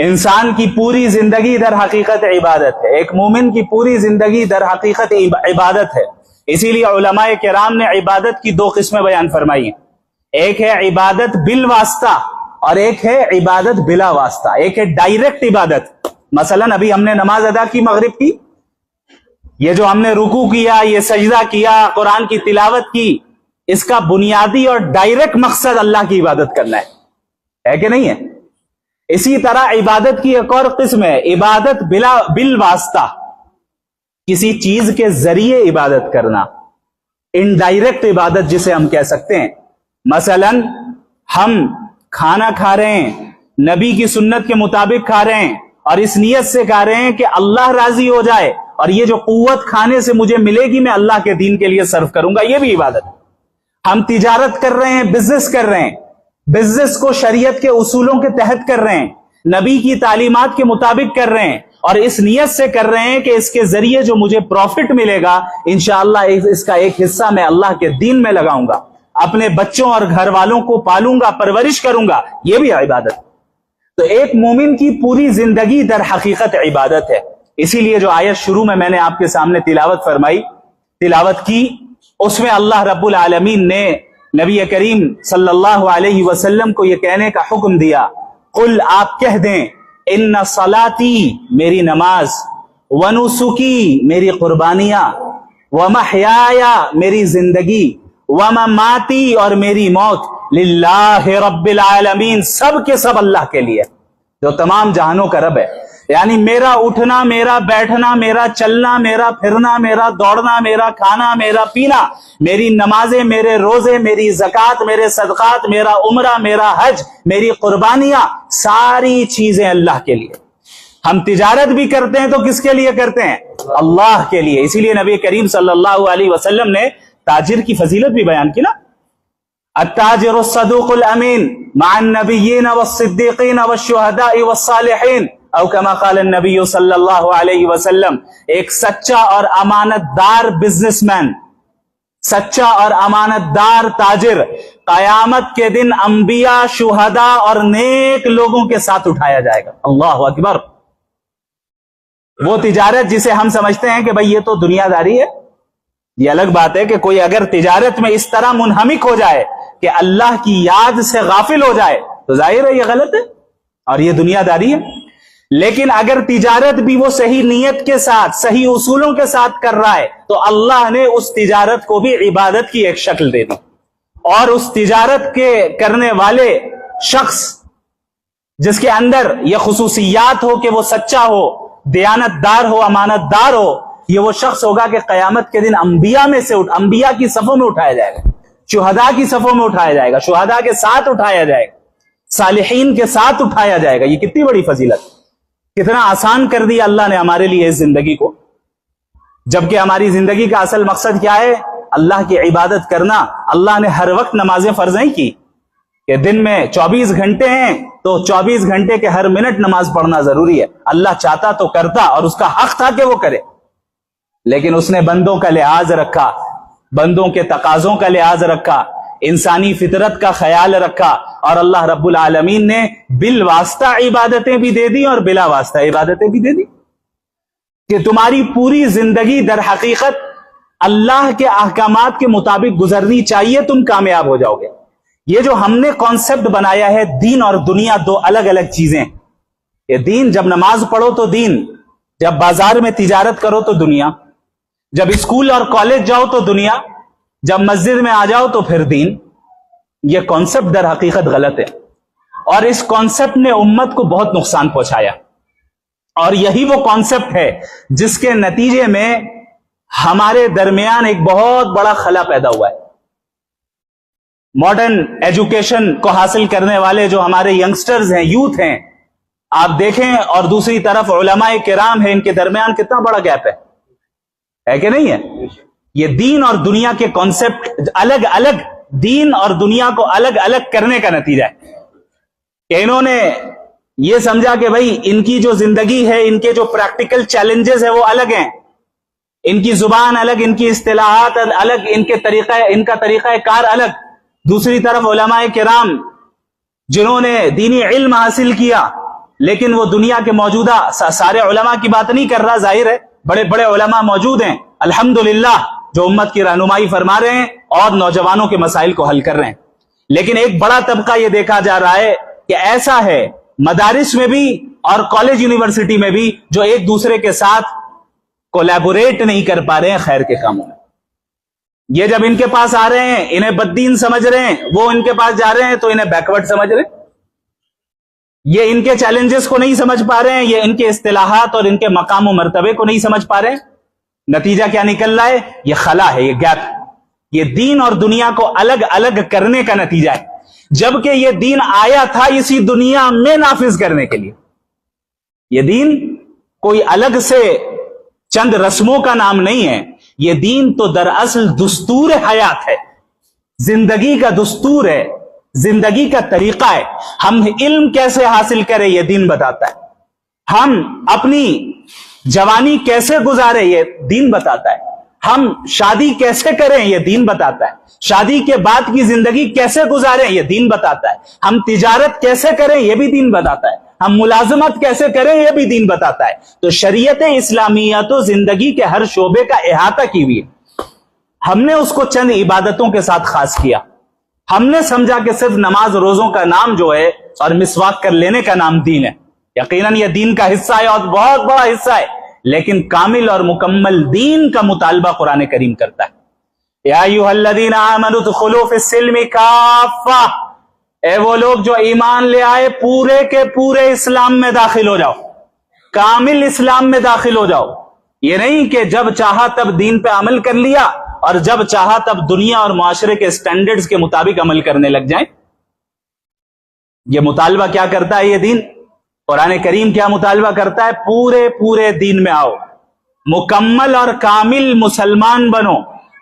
انسان کی پوری زندگی در حقیقت عبادت ہے، ایک مومن کی پوری زندگی در حقیقت عبادت ہے۔ اسی لیے علماء کرام نے عبادت کی دو قسمیں بیان فرمائی ہیں، ایک ہے عبادت بالواسطہ اور ایک ہے عبادت بلا واسطہ۔ ایک ہے ڈائریکٹ عبادت، مثلا ابھی ہم نے نماز ادا کی مغرب کی، یہ جو ہم نے رکوع کیا، یہ سجدہ کیا، قرآن کی تلاوت کی، اس کا بنیادی اور ڈائریکٹ مقصد اللہ کی عبادت کرنا ہے کہ نہیں ہے؟ اسی طرح عبادت کی ایک اور قسم ہے عبادت بالواسطہ، کسی چیز کے ذریعے عبادت کرنا، انڈائریکٹ عبادت جسے ہم کہہ سکتے ہیں۔ مثلا ہم کھانا کھا رہے ہیں، نبی کی سنت کے مطابق کھا رہے ہیں، اور اس نیت سے کھا رہے ہیں کہ اللہ راضی ہو جائے، اور یہ جو قوت کھانے سے مجھے ملے گی میں اللہ کے دین کے لیے صرف کروں گا، یہ بھی عبادت ہے۔ ہم تجارت کر رہے ہیں، بزنس کر رہے ہیں، بزنس کو شریعت کے اصولوں کے تحت کر رہے ہیں، نبی کی تعلیمات کے مطابق کر رہے ہیں، اور اس نیت سے کر رہے ہیں کہ اس کے ذریعے جو مجھے پروفٹ ملے گا انشاءاللہ اس کا ایک حصہ میں اللہ کے دین میں لگاؤں گا، اپنے بچوں اور گھر والوں کو پالوں گا، پرورش کروں گا، یہ بھی عبادت۔ تو ایک مومن کی پوری زندگی در حقیقت عبادت ہے۔ اسی لیے جو آیت شروع میں نے آپ کے سامنے تلاوت کی، اس میں اللہ رب العالمین نے نبی کریم صلی اللہ علیہ وسلم کو یہ کہنے کا حکم دیا، قل آپ کہہ دیں ان صلاتی میری نماز، ونسکی میری قربانیاں، ومحیایا میری زندگی، ومماتی اور میری موت، للہ رب العالمین سب کے سب اللہ کے لیے جو تمام جہانوں کا رب ہے۔ یعنی میرا اٹھنا، میرا بیٹھنا، میرا چلنا، میرا پھرنا، میرا دوڑنا، میرا کھانا، میرا پینا، میری نمازیں، میرے روزے، میری زکوٰۃ، میرے صدقات، میرا عمرہ، میرا حج، میری قربانیاں، ساری چیزیں اللہ کے لیے۔ ہم تجارت بھی کرتے ہیں تو کس کے لیے کرتے ہیں؟ اللہ کے لیے۔ اسی لیے نبی کریم صلی اللہ علیہ وسلم نے تاجر کی فضیلت بھی بیان کی نا، التاجر الصدوق الامین مع النبیین والصدیقین والشہداء والصالحین، او کما قال النبی صلی اللہ علیہ وسلم، ایک سچا اور امانت دار بزنس مین، سچا اور امانت دار تاجر قیامت کے دن انبیاء، شہداء اور نیک لوگوں کے ساتھ اٹھایا جائے گا۔ اللہ اکبر۔ وہ تجارت جسے ہم سمجھتے ہیں کہ بھئی یہ تو دنیا داری ہے، یہ الگ بات ہے کہ کوئی اگر تجارت میں اس طرح منہمک ہو جائے کہ اللہ کی یاد سے غافل ہو جائے، تو ظاہر ہے یہ غلط ہے اور یہ دنیا داری ہے. لیکن اگر تجارت بھی وہ صحیح نیت کے ساتھ صحیح اصولوں کے ساتھ کر رہا ہے تو اللہ نے اس تجارت کو بھی عبادت کی ایک شکل دے دی, اور اس تجارت کے کرنے والے شخص جس کے اندر یہ خصوصیات ہو کہ وہ سچا ہو, دیانت دار ہو, امانت دار ہو, یہ وہ شخص ہوگا کہ قیامت کے دن انبیاء میں سے انبیاء کی صفوں میں اٹھایا جائے گا, شہداء کی صفوں میں اٹھایا جائے گا, شہداء کے ساتھ اٹھایا جائے گا, صالحین کے ساتھ اٹھایا جائے گا. یہ کتنی بڑی فضیلت, کتنا آسان کر دیا اللہ نے ہمارے لیے اس زندگی کو, جبکہ ہماری زندگی کا اصل مقصد کیا ہے؟ اللہ کی عبادت کرنا. اللہ نے ہر وقت نمازیں فرض نہیں کی کہ دن میں 24 گھنٹے ہیں تو 24 گھنٹے کے ہر منٹ نماز پڑھنا ضروری ہے. اللہ چاہتا تو کرتا اور اس کا حق تھا کہ وہ کرے, لیکن اس نے بندوں کا لحاظ رکھا, بندوں کے تقاضوں کا لحاظ رکھا, انسانی فطرت کا خیال رکھا, اور اللہ رب العالمین نے بالواسطہ عبادتیں بھی دے دی اور بلا واسطہ عبادتیں بھی دے دی کہ تمہاری پوری زندگی در حقیقت اللہ کے احکامات کے مطابق گزرنی چاہیے, تم کامیاب ہو جاؤ گے. یہ جو ہم نے کانسیپٹ بنایا ہے دین اور دنیا دو الگ الگ چیزیں. یہ دین جب نماز پڑھو تو دین, جب بازار میں تجارت کرو تو دنیا, جب اسکول اور کالج جاؤ تو دنیا, جب مسجد میں آ جاؤ تو پھر دین. یہ کانسیپٹ در حقیقت غلط ہے, اور اس کانسیپٹ نے امت کو بہت نقصان پہنچایا, اور یہی وہ کانسیپٹ ہے جس کے نتیجے میں ہمارے درمیان ایک بہت بڑا خلا پیدا ہوا ہے. ماڈرن ایجوکیشن کو حاصل کرنے والے جو ہمارے ینگسٹرز ہیں, یوتھ ہیں, آپ دیکھیں, اور دوسری طرف علماء کرام ہیں, ان کے درمیان کتنا بڑا گیپ ہے کہ نہیں ہے؟ یہ دین اور دنیا کے کانسیپٹ الگ الگ, دین اور دنیا کو الگ الگ کرنے کا نتیجہ ہے کہ انہوں نے یہ سمجھا کہ بھائی ان کی جو زندگی ہے, ان کے جو پریکٹیکل چیلنجز ہیں وہ الگ ہیں, ان کی زبان الگ, ان کی اصطلاحات الگ, ان کا طریقہ کار الگ. دوسری طرف علماء کرام جنہوں نے دینی علم حاصل کیا, لیکن وہ دنیا کے موجودہ, سارے علماء کی بات نہیں کر رہا, ظاہر ہے بڑے بڑے علماء موجود ہیں الحمدللہ جو امت کی رہنمائی فرما رہے ہیں اور نوجوانوں کے مسائل کو حل کر رہے ہیں. لیکن ایک بڑا طبقہ یہ دیکھا جا رہا ہے کہ ایسا ہے مدارس میں بھی اور کالج یونیورسٹی میں بھی جو ایک دوسرے کے ساتھ کولیبوریٹ نہیں کر پا رہے ہیں خیر کے کاموں میں. یہ جب ان کے پاس آ رہے ہیں انہیں بددین سمجھ رہے ہیں, وہ ان کے پاس جا رہے ہیں تو انہیں بیکورڈ سمجھ رہے ہیں. یہ ان کے چیلنجز کو نہیں سمجھ پا رہے ہیں, یہ ان کے اصطلاحات اور ان کے مقام و مرتبے کو نہیں سمجھ پا رہے ہیں. نتیجہ کیا نکل رہا ہے؟ یہ خلا ہے, یہ گیپ. یہ دین اور دنیا کو الگ الگ کرنے کا نتیجہ ہے, جبکہ یہ دین آیا تھا اسی دنیا میں نافذ کرنے کے لیے. یہ دین کوئی الگ سے چند رسموں کا نام نہیں ہے, یہ دین تو دراصل دستور حیات ہے, زندگی کا دستور ہے, زندگی کا طریقہ ہے. ہم علم کیسے حاصل کریں یہ دین بتاتا ہے, ہم اپنی جوانی کیسے گزارے یہ دین بتاتا ہے, ہم شادی کیسے کریں یہ دین بتاتا ہے, شادی کے بعد کی زندگی کیسے گزاریں یہ دین بتاتا ہے, ہم تجارت کیسے کریں یہ بھی دین بتاتا ہے, ہم ملازمت کیسے کریں یہ بھی دین بتاتا ہے. تو شریعت اسلامیہ تو زندگی کے ہر شعبے کا احاطہ کی ہوئی ہے. ہم نے اس کو چند عبادتوں کے ساتھ خاص کیا. ہم نے سمجھا کہ صرف نماز روزوں کا نام جو ہے اور مسواک کر لینے کا نام دین ہے. یقیناً یہ دین کا حصہ ہے اور بہت بڑا حصہ ہے, لیکن کامل اور مکمل دین کا مطالبہ قرآن کریم کرتا ہے. یا ایھا الذین آمنوا ادخلوا فی السلم کافہ, اے وہ لوگ جو ایمان لے آئے پورے کے پورے اسلام میں داخل ہو جاؤ, کامل اسلام میں داخل ہو جاؤ. یہ نہیں کہ جب چاہا تب دین پہ عمل کر لیا اور جب چاہا تب دنیا اور معاشرے کے سٹینڈرڈز کے مطابق عمل کرنے لگ جائیں. یہ مطالبہ کیا کرتا ہے یہ دین؟ قرآن کریم کیا مطالبہ کرتا ہے؟ پورے پورے دین میں آؤ, مکمل اور کامل مسلمان بنو,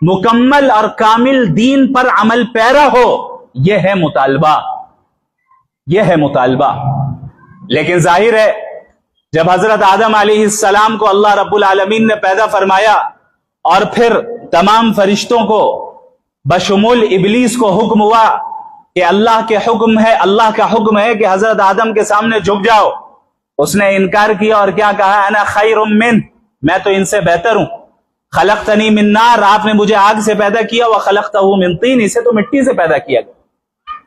مکمل اور کامل دین پر عمل پیرا ہو. یہ ہے مطالبہ, یہ ہے مطالبہ. لیکن ظاہر ہے جب حضرت آدم علیہ السلام کو اللہ رب العالمین نے پیدا فرمایا اور پھر تمام فرشتوں کو بشمول ابلیس کو حکم ہوا کہ اللہ کے حکم ہے, اللہ کا حکم ہے کہ حضرت آدم کے سامنے جھک جاؤ, اس نے انکار کیا اور کیا کہا؟ انا خیر من, میں تو ان سے بہتر ہوں. خلقتنی من نار, آپ نے مجھے آگ سے پیدا کیا, وخلقتہ من طین, اسے تو مٹی سے پیدا کیا.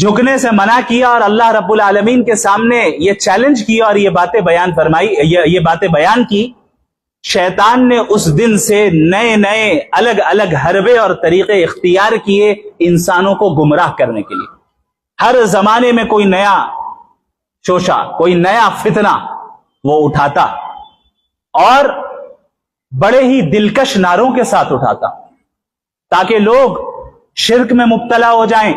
جھکنے سے منع کیا اور اللہ رب العالمین کے سامنے یہ چیلنج کیا اور یہ باتیں بیان فرمائی، یہ باتیں بیان کی، شیطان نے اس دن سے نئے نئے الگ الگ حربے اور طریقے اختیار کیے انسانوں کو گمراہ کرنے کے لیے۔ ہر زمانے میں کوئی نیا شوشہ، کوئی نیا فتنہ وہ اٹھاتا اور بڑے ہی دلکش نعروں کے ساتھ اٹھاتا تاکہ لوگ شرک میں مبتلا ہو جائیں،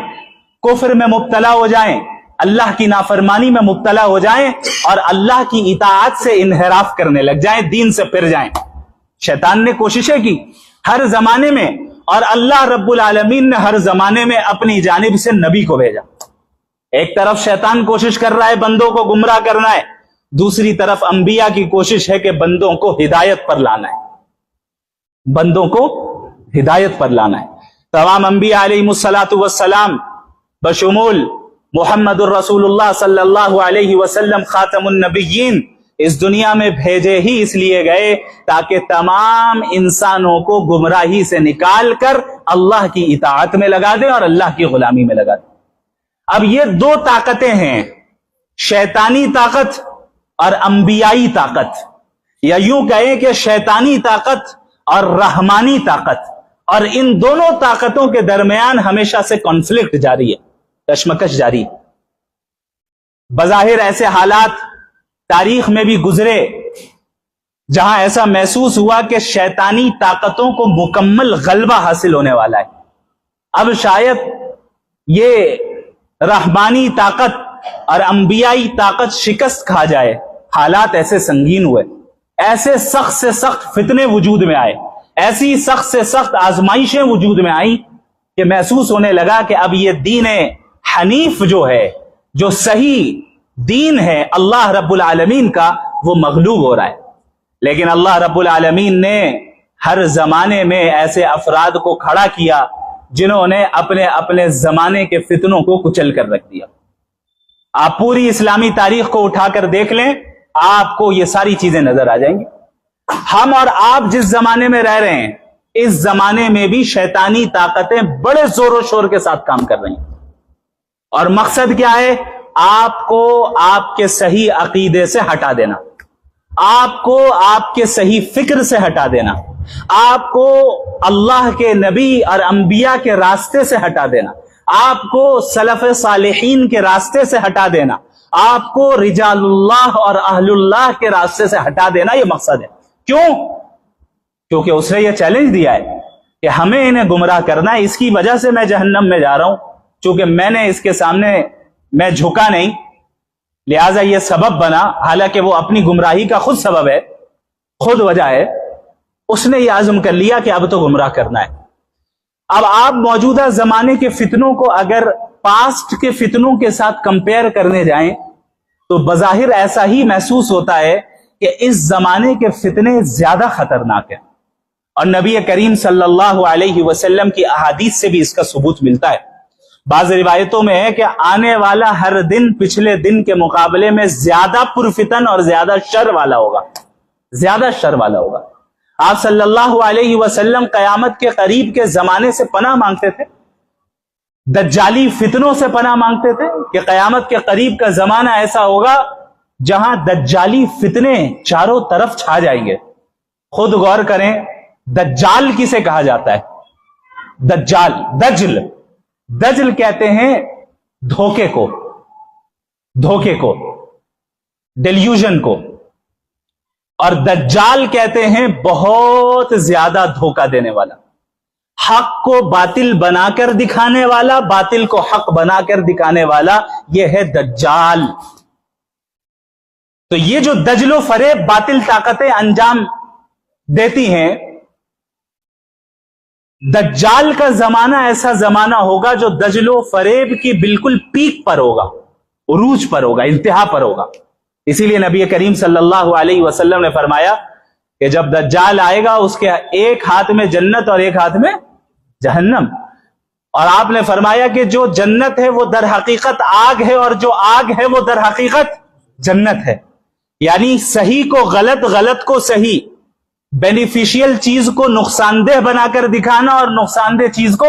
کفر میں مبتلا ہو جائیں، اللہ کی نافرمانی میں مبتلا ہو جائیں اور اللہ کی اطاعت سے انحراف کرنے لگ جائیں، دین سے پھر جائیں۔ شیطان نے کوششیں کی ہر زمانے میں، اور اللہ رب العالمین نے ہر زمانے میں اپنی جانب سے نبی کو بھیجا۔ ایک طرف شیطان کوشش کر رہا ہے بندوں کو گمراہ کرنا ہے، دوسری طرف انبیاء کی کوشش ہے کہ بندوں کو ہدایت پر لانا ہے، بندوں کو ہدایت پر لانا ہے۔ تمام انبیاء علیہ الصلاۃ والسلام بشمول محمد الرسول اللہ صلی اللہ علیہ وسلم خاتم النبیین اس دنیا میں بھیجے ہی اس لیے گئے تاکہ تمام انسانوں کو گمراہی سے نکال کر اللہ کی اطاعت میں لگا دیں اور اللہ کی غلامی میں لگا دیں۔ اب یہ دو طاقتیں ہیں، شیطانی طاقت اور انبیائی طاقت، یا یوں کہیں کہ شیطانی طاقت اور رحمانی طاقت، اور ان دونوں طاقتوں کے درمیان ہمیشہ سے کانفلکٹ جاری ہے، کشمکش جاری ہے۔ بظاہر ایسے حالات تاریخ میں بھی گزرے جہاں ایسا محسوس ہوا کہ شیطانی طاقتوں کو مکمل غلبہ حاصل ہونے والا ہے، اب شاید یہ رحمانی طاقت اور انبیائی طاقت شکست کھا جائے۔ حالات ایسے سنگین ہوئے، ایسے سخت سے سخت فتنے وجود میں آئے، ایسی سخت سے سخت آزمائشیں وجود میں آئیں کہ محسوس ہونے لگا کہ اب یہ دین حنیف جو ہے، جو صحیح دین ہے اللہ رب العالمین کا، وہ مغلوب ہو رہا ہے۔ لیکن اللہ رب العالمین نے ہر زمانے میں ایسے افراد کو کھڑا کیا جنہوں نے اپنے اپنے زمانے کے فتنوں کو کچل کر رکھ دیا۔ آپ پوری اسلامی تاریخ کو اٹھا کر دیکھ لیں، آپ کو یہ ساری چیزیں نظر آ جائیں گی۔ ہم اور آپ جس زمانے میں رہ رہے ہیں، اس زمانے میں بھی شیطانی طاقتیں بڑے زور و شور کے ساتھ کام کر رہی ہیں، اور مقصد کیا ہے؟ آپ کو آپ کے صحیح عقیدے سے ہٹا دینا، آپ کو آپ کے صحیح فکر سے ہٹا دینا، آپ کو اللہ کے نبی اور انبیاء کے راستے سے ہٹا دینا، آپ کو سلف صالحین کے راستے سے ہٹا دینا، آپ کو رجال اللہ اور اہل اللہ کے راستے سے ہٹا دینا، یہ مقصد ہے۔ کیوں؟ کیونکہ اس نے یہ چیلنج دیا ہے کہ ہمیں انہیں گمراہ کرنا ہے، اس کی وجہ سے میں جہنم میں جا رہا ہوں، چونکہ میں نے اس کے سامنے میں جھکا نہیں، لہٰذا یہ سبب بنا، حالانکہ وہ اپنی گمراہی کا خود سبب ہے، خود وجہ ہے۔ اس نے یہ عزم کر لیا کہ اب تو گمراہ کرنا ہے۔ اب آپ موجودہ زمانے کے فتنوں کو اگر پاسٹ کے فتنوں کے ساتھ کمپیئر کرنے جائیں تو بظاہر ایسا ہی محسوس ہوتا ہے کہ اس زمانے کے فتنے زیادہ خطرناک ہیں، اور نبی کریم صلی اللہ علیہ وسلم کی احادیث سے بھی اس کا ثبوت ملتا ہے۔ بعض روایتوں میں ہے کہ آنے والا ہر دن پچھلے دن کے مقابلے میں زیادہ پرفتن اور زیادہ شر والا ہوگا، زیادہ شر والا ہوگا۔ آپ صلی اللہ علیہ وسلم قیامت کے قریب کے زمانے سے پناہ مانگتے تھے، دجالی فتنوں سے پناہ مانگتے تھے کہ قیامت کے قریب کا زمانہ ایسا ہوگا جہاں دجالی فتنے چاروں طرف چھا جائیں گے۔ خود غور کریں، دجال کسے کہا جاتا ہے؟ دجال، دجل کہتے ہیں دھوکے کو، ڈیلیوژن کو، اور دجال کہتے ہیں بہت زیادہ دھوکہ دینے والا، حق کو باطل بنا کر دکھانے والا، باطل کو حق بنا کر دکھانے والا، یہ ہے دجال۔ تو یہ جو دجل و فریب باطل طاقتیں انجام دیتی ہیں، دجال کا زمانہ ایسا زمانہ ہوگا جو دجل و فریب کی بالکل پیک پر ہوگا، عروج پر ہوگا، انتہا پر ہوگا۔ اسی لیے نبی کریم صلی اللہ علیہ وسلم نے فرمایا کہ جب دجال آئے گا اس کے ایک ہاتھ میں جنت اور ایک ہاتھ میں جہنم، اور آپ نے فرمایا کہ جو جنت ہے وہ در حقیقت آگ ہے، اور جو آگ ہے وہ در حقیقت جنت ہے۔ یعنی صحیح کو غلط، غلط کو صحیح، بینیفیشیل چیز کو نقصان دہ بنا کر دکھانا اور نقصان دہ چیز کو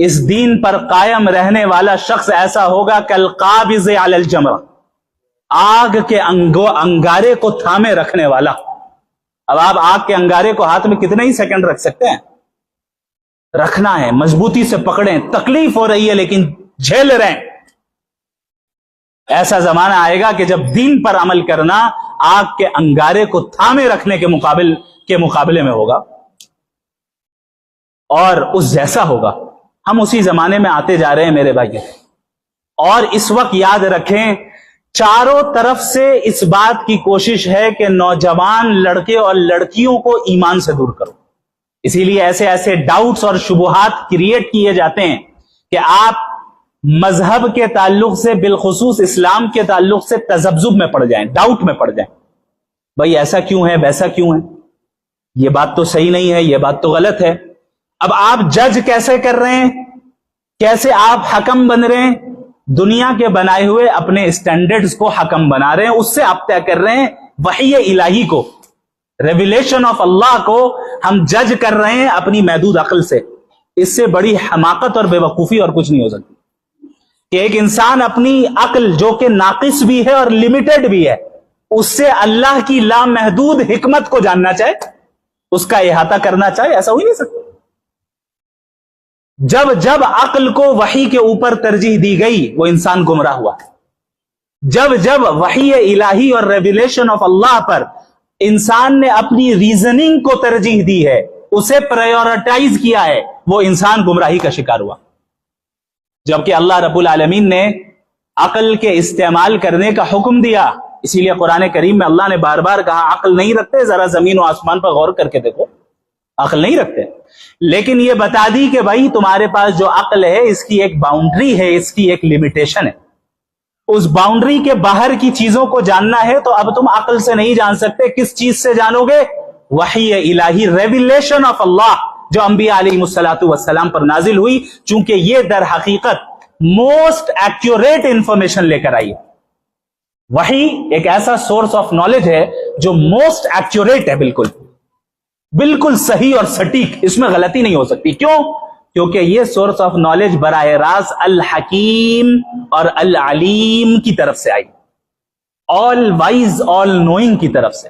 اس دین پر قائم رہنے والا شخص ایسا ہوگا کالقابض علی الجمرہ، آگ کے انگارے کو تھامے رکھنے والا۔ اب آپ آگ کے انگارے کو ہاتھ میں کتنے ہی سیکنڈ رکھ سکتے ہیں؟ رکھنا ہے، مضبوطی سے پکڑیں، تکلیف ہو رہی ہے لیکن جھیل رہے ہیں۔ ایسا زمانہ آئے گا کہ جب دین پر عمل کرنا آگ کے انگارے کو تھامے رکھنے کے مقابلے میں ہوگا، اور اس جیسا ہوگا۔ ہم اسی زمانے میں آتے جا رہے ہیں میرے بھائی، اور اس وقت یاد رکھیں چاروں طرف سے اس بات کی کوشش ہے کہ نوجوان لڑکے اور لڑکیوں کو ایمان سے دور کرو۔ اسی لیے ایسے ایسے ڈاؤٹس اور شبہات کریٹ کیے جاتے ہیں کہ آپ مذہب کے تعلق سے، بالخصوص اسلام کے تعلق سے تذبذب میں پڑ جائیں، ڈاؤٹ میں پڑ جائیں، بھائی ایسا کیوں ہے، ویسا کیوں ہے، یہ بات تو صحیح نہیں ہے، یہ بات تو غلط ہے۔ اب آپ جج کیسے کر رہے ہیں، کیسے آپ حکم بن رہے ہیں؟ دنیا کے بنائے ہوئے اپنے اسٹینڈرڈز کو حکم بنا رہے ہیں، اس سے آپ طے کر رہے ہیں۔ وحی الہی کو، ریویلیشن آف اللہ کو ہم جج کر رہے ہیں اپنی محدود عقل سے۔ اس سے بڑی حماقت اور بے وقوفی اور کچھ نہیں ہو سکتی کہ ایک انسان اپنی عقل جو کہ ناقص بھی ہے اور لمیٹڈ بھی ہے، اس سے اللہ کی لامحدود حکمت کو جاننا چاہے، اس کا احاطہ کرنا چاہے، ایسا ہو ہی نہیں سکتا۔ جب جب عقل کو وحی کے اوپر ترجیح دی گئی وہ انسان گمراہ ہوا۔ جب جب وحی الہی اور ریویلیشن آف اللہ پر انسان نے اپنی ریزننگ کو ترجیح دی ہے، اسے پرائیورٹائز کیا ہے، وہ انسان گمراہی کا شکار ہوا۔ جبکہ اللہ رب العالمین نے عقل کے استعمال کرنے کا حکم دیا، اسی لیے قرآن کریم میں اللہ نے بار بار کہا عقل نہیں رکھتے، ذرا زمین و آسمان پر غور کر کے دیکھو، عقل نہیں رکھتے۔ لیکن یہ بتا دی کہ بھائی تمہارے پاس جو عقل ہے اس کی ایک باؤنڈری ہے، اس کی ایک لمیٹیشن ہے، اس باؤنڈری کے باہر کی چیزوں کو جاننا ہے تو اب تم عقل سے نہیں جان سکتے۔ کس چیز سے جانو گے؟ وحی الہی، ریویلیشن آف اللہ جو انبیاء علیہ السلام پر نازل ہوئی، چونکہ یہ در حقیقت موسٹ ایکوریٹ انفارمیشن لے کر آئی ہے۔ وحی ایک ایسا سورس آف نالج ہے جو موسٹ ایکوریٹ ہے، بالکل صحیح اور سٹیک، اس میں غلطی نہیں ہو سکتی۔ کیوں؟ کیونکہ یہ سورس آف نالج براہ راست الحکیم اور العلیم کی طرف سے آئی، آل وائز آل نوئنگ کی طرف سے۔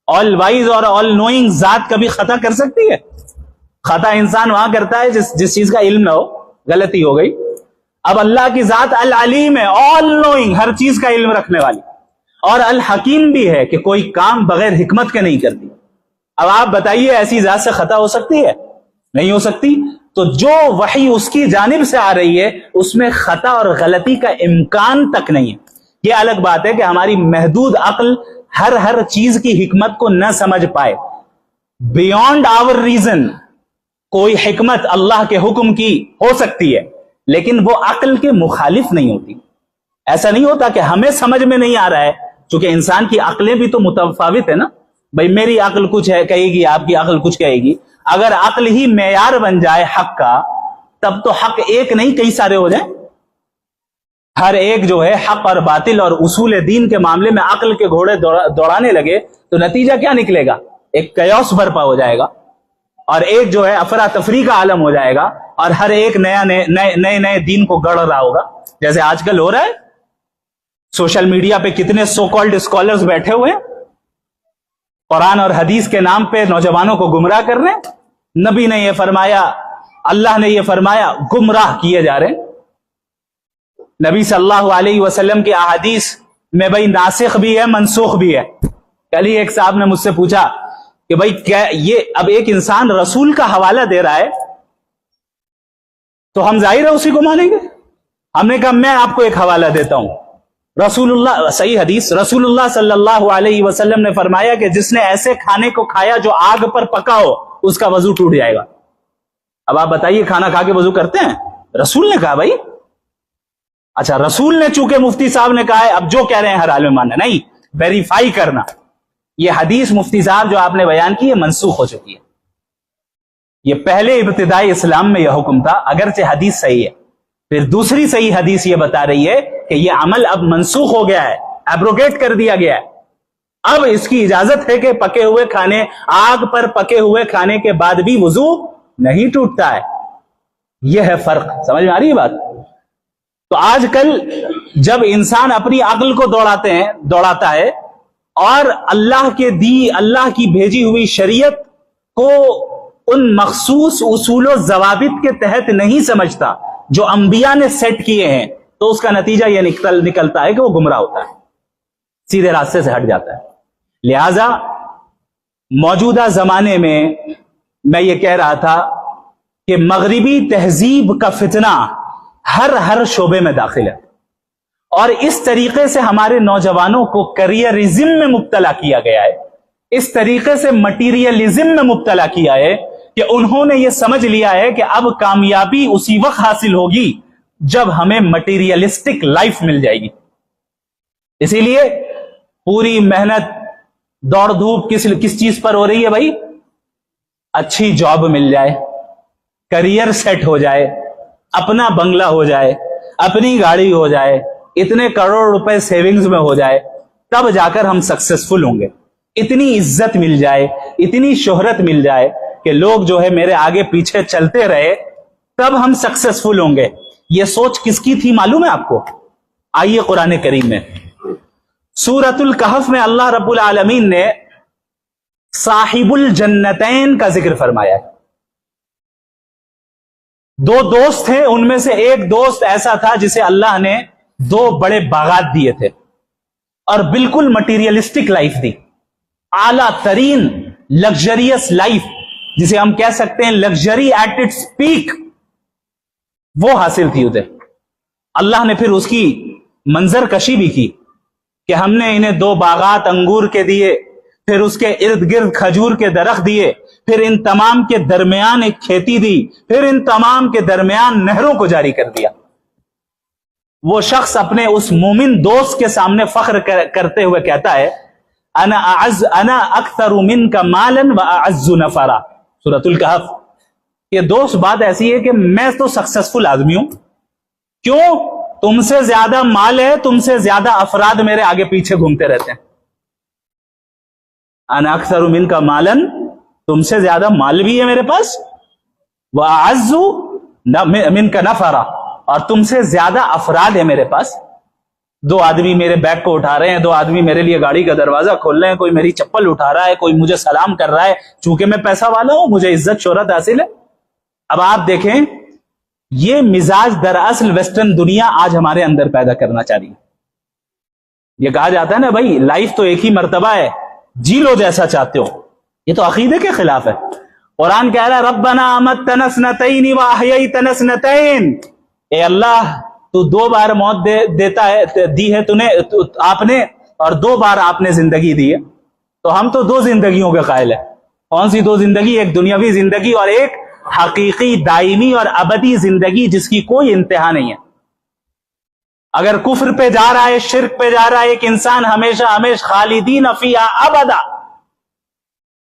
آل وائز اور آل نوئنگ ذات کبھی خطا کر سکتی ہے؟ خطا انسان وہاں کرتا ہے جس چیز کا علم نہ ہو، غلطی ہو گئی۔ اب اللہ کی ذات العلیم ہے، آل نوئنگ، ہر چیز کا علم رکھنے والی، اور الحکیم بھی ہے کہ کوئی کام بغیر حکمت کے نہیں کرتی۔ اب آپ بتائیے ایسی ذات سے خطا ہو سکتی ہے؟ نہیں ہو سکتی۔ تو جو وحی اس کی جانب سے آ رہی ہے اس میں خطا اور غلطی کا امکان تک نہیں ہے۔ یہ الگ بات ہے کہ ہماری محدود عقل ہر چیز کی حکمت کو نہ سمجھ پائے۔ بیونڈ آور ریزن کوئی حکمت اللہ کے حکم کی ہو سکتی ہے، لیکن وہ عقل کے مخالف نہیں ہوتی۔ ایسا نہیں ہوتا کہ ہمیں سمجھ میں نہیں آ رہا ہے، چونکہ انسان کی عقلیں بھی تو متفاوت ہے نا۔ بھئی میری عقل کچھ ہے کہے گی، آپ کی عقل کچھ کہے گی۔ اگر عقل ہی معیار بن جائے حق کا، تب تو حق ایک نہیں کئی سارے ہو جائیں۔ ہر ایک جو ہے حق اور باطل اور اصول دین کے معاملے میں عقل کے گھوڑے دوڑانے لگے تو نتیجہ کیا نکلے گا؟ ایک کیوس برپا ہو جائے گا، اور ایک جو ہے افراتفری کا عالم ہو جائے گا، اور ہر ایک نئے دین کو گڑھ رہا ہوگا، جیسے آج کل ہو رہا ہے۔ سوشل میڈیا پہ کتنے سو کالڈ اسکالرز بیٹھے ہوئے ہیں، قرآن اور حدیث کے نام پہ نوجوانوں کو گمراہ کر رہے ہیں۔ نبی نے یہ فرمایا، اللہ نے یہ فرمایا، گمراہ کیے جا رہے ہیں۔ نبی صلی اللہ علیہ وسلم کی احادیث میں بھائی ناسخ بھی ہے، منسوخ بھی ہے۔ کل ہی ایک صاحب نے مجھ سے پوچھا کہ بھائی کیا یہ اب ایک انسان رسول کا حوالہ دے رہا ہے تو ہم ظاہر ہے اسی کو مانیں گے؟ ہم نے کہا میں آپ کو ایک حوالہ دیتا ہوں، رسول اللہ، صحیح حدیث، رسول اللہ صلی اللہ علیہ وسلم نے فرمایا کہ جس نے ایسے کھانے کو کھایا جو آگ پر پکا ہو، اس کا وضو ٹوٹ جائے گا۔ اب آپ بتائیے کھانا کھا کے وضو کرتے ہیں؟ رسول نے کہا بھائی، اچھا رسول نے چونکہ مفتی صاحب نے کہا ہے اب جو کہہ رہے ہیں ہر حال میں ماننا، نہیں، ویریفائی کرنا۔ یہ حدیث مفتی صاحب جو آپ نے بیان کی ہے منسوخ ہو چکی ہے۔ یہ پہلے ابتدائی اسلام میں یہ حکم تھا، اگرچہ حدیث صحیح ہے۔ پھر دوسری صحیح حدیث یہ بتا رہی ہے کہ یہ عمل اب منسوخ ہو گیا ہے، ایبروگیٹ کر دیا گیا ہے۔ اب اس کی اجازت ہے کہ پکے ہوئے کھانے، آگ پر پکے ہوئے کھانے کے بعد بھی وضو نہیں ٹوٹتا ہے۔ یہ ہے فرق. سمجھ میں آ رہی ہے بات؟ تو آج کل جب انسان اپنی عقل کو دوڑاتا ہے اور اللہ کی بھیجی ہوئی شریعت کو ان مخصوص اصول و ضوابط کے تحت نہیں سمجھتا جو انبیاء نے سیٹ کیے ہیں، تو اس کا نتیجہ یہ نکلتا ہے کہ وہ گمراہ ہوتا ہے، سیدھے راستے سے ہٹ جاتا ہے. لہذا موجودہ زمانے میں یہ کہہ رہا تھا کہ مغربی تہذیب کا فتنہ ہر شعبے میں داخل ہے، اور اس طریقے سے ہمارے نوجوانوں کو کریئرزم میں مبتلا کیا گیا ہے، اس طریقے سے مٹیریلزم میں مبتلا کیا ہے کہ انہوں نے یہ سمجھ لیا ہے کہ اب کامیابی اسی وقت حاصل ہوگی جب ہمیں مٹیریلسٹک لائف مل جائے گی. اسی لیے پوری محنت دوڑ دھوپ کس چیز پر ہو رہی ہے بھائی؟ اچھی جاب مل جائے، کریئر سیٹ ہو جائے، اپنا بنگلہ ہو جائے، اپنی گاڑی ہو جائے، اتنے کروڑ روپے سیونگز میں ہو جائے، تب جا کر ہم سکسیسفل ہوں گے. اتنی عزت مل جائے، اتنی شہرت مل جائے کہ لوگ جو ہے میرے آگے پیچھے چلتے رہے، تب ہم سکسیسفل ہوں گے. یہ سوچ کس کی تھی معلوم ہے آپ کو؟ آئیے قرآن کریم میں سورۃ الکہف میں اللہ رب العالمین نے صاحب الجنتین کا ذکر فرمایا ہے. دو دوست تھے، ان میں سے ایک دوست ایسا تھا جسے اللہ نے 2 بڑے باغات دیے تھے اور بالکل مٹیریلسٹک لائف دی، اعلیٰ ترین لگژریس لائف، جسے ہم کہہ سکتے ہیں لگژری ایٹ اٹس پیک، وہ حاصل تھی اسے. اللہ نے پھر اس کی منظر کشی بھی کی کہ ہم نے انہیں 2 باغات انگور کے دیے، پھر اس کے ارد گرد کھجور کے درخت دیے، پھر ان تمام کے درمیان ایک کھیتی دی، پھر ان تمام کے درمیان نہروں کو جاری کر دیا. وہ شخص اپنے اس مومن دوست کے سامنے فخر کرتے ہوئے کہتا ہے انا اکثر منک مالا واعز نفرا. سورۃ الکہف. یہ دوست بات ایسی ہے کہ میں تو سکسیسفل آدمی ہوں. کیوں؟ تم سے زیادہ مال ہے، تم سے زیادہ افراد میرے آگے پیچھے گھومتے رہتے ہیں. انا اکثر منک مالا، تم سے زیادہ مال بھی ہے میرے پاس، واعز منک نفرا، اور تم سے زیادہ افراد ہے میرے پاس. 2 آدمی میرے بیگ کو اٹھا رہے ہیں، 2 آدمی میرے لیے گاڑی کا دروازہ کھول رہے ہیں، کوئی میری چپل اٹھا رہا ہے، کوئی مجھے سلام کر رہا ہے، چونکہ میں پیسہ والا ہوں، مجھے عزت شہرت حاصل ہے. اب آپ دیکھیں یہ مزاج دراصل ویسٹرن دنیا آج ہمارے اندر پیدا کرنا چاہ رہی ہے. یہ کہا جاتا ہے نا بھائی لائف تو ایک ہی مرتبہ ہے، جی لو جیسا چاہتے ہو. یہ تو عقیدے کے خلاف ہے. قرآن کہہ رہا ہے ربنا امتنا اثنتین واحییتنا اثنتین. اے اللہ تو 2 بار موت دی ہے آپ نے، اور 2 بار آپ نے زندگی دی ہے، تو ہم تو 2 زندگیوں کے قائل ہیں. کون سی 2 زندگی؟ ایک دنیاوی زندگی اور ایک حقیقی دائمی اور ابدی زندگی جس کی کوئی انتہا نہیں ہے. اگر کفر پہ جا رہا ہے، شرک پہ جا رہا ہے ایک انسان، ہمیشہ خالدین فیہا ابدا،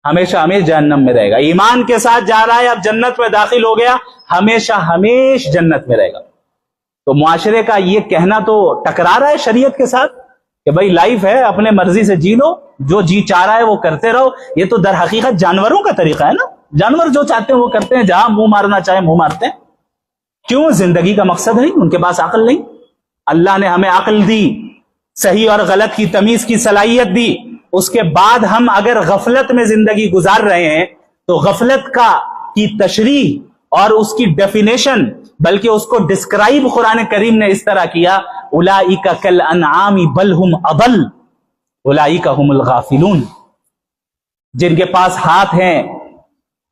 ہمیشہ جہنم میں رہے گا. ایمان کے ساتھ جا رہا ہے، اب جنت میں داخل ہو گیا، ہمیشہ جنت میں رہے گا. تو معاشرے کا یہ کہنا تو ٹکرا رہا ہے شریعت کے ساتھ کہ بھائی لائف ہے، اپنے مرضی سے جی لو، جو جی چاہ رہا ہے وہ کرتے رہو. یہ تو در حقیقت جانوروں کا طریقہ ہے نا. جانور جو چاہتے ہیں وہ کرتے ہیں، جہاں منہ مارنا چاہے منہ مارتے ہیں. کیوں؟ زندگی کا مقصد نہیں، ان کے پاس عقل نہیں. اللہ نے ہمیں عقل دی، صحیح اور غلط کی تمیز کی صلاحیت دی. اس کے بعد ہم اگر غفلت میں زندگی گزار رہے ہیں تو غفلت کی تشریح اور اس کی ڈیفینیشن، بلکہ اس کو ڈسکرائب قرآن کریم نے اس طرح کیا اولئک کالانعام بل هم اضل اولئک هم الغافلون. جن کے پاس ہاتھ ہیں،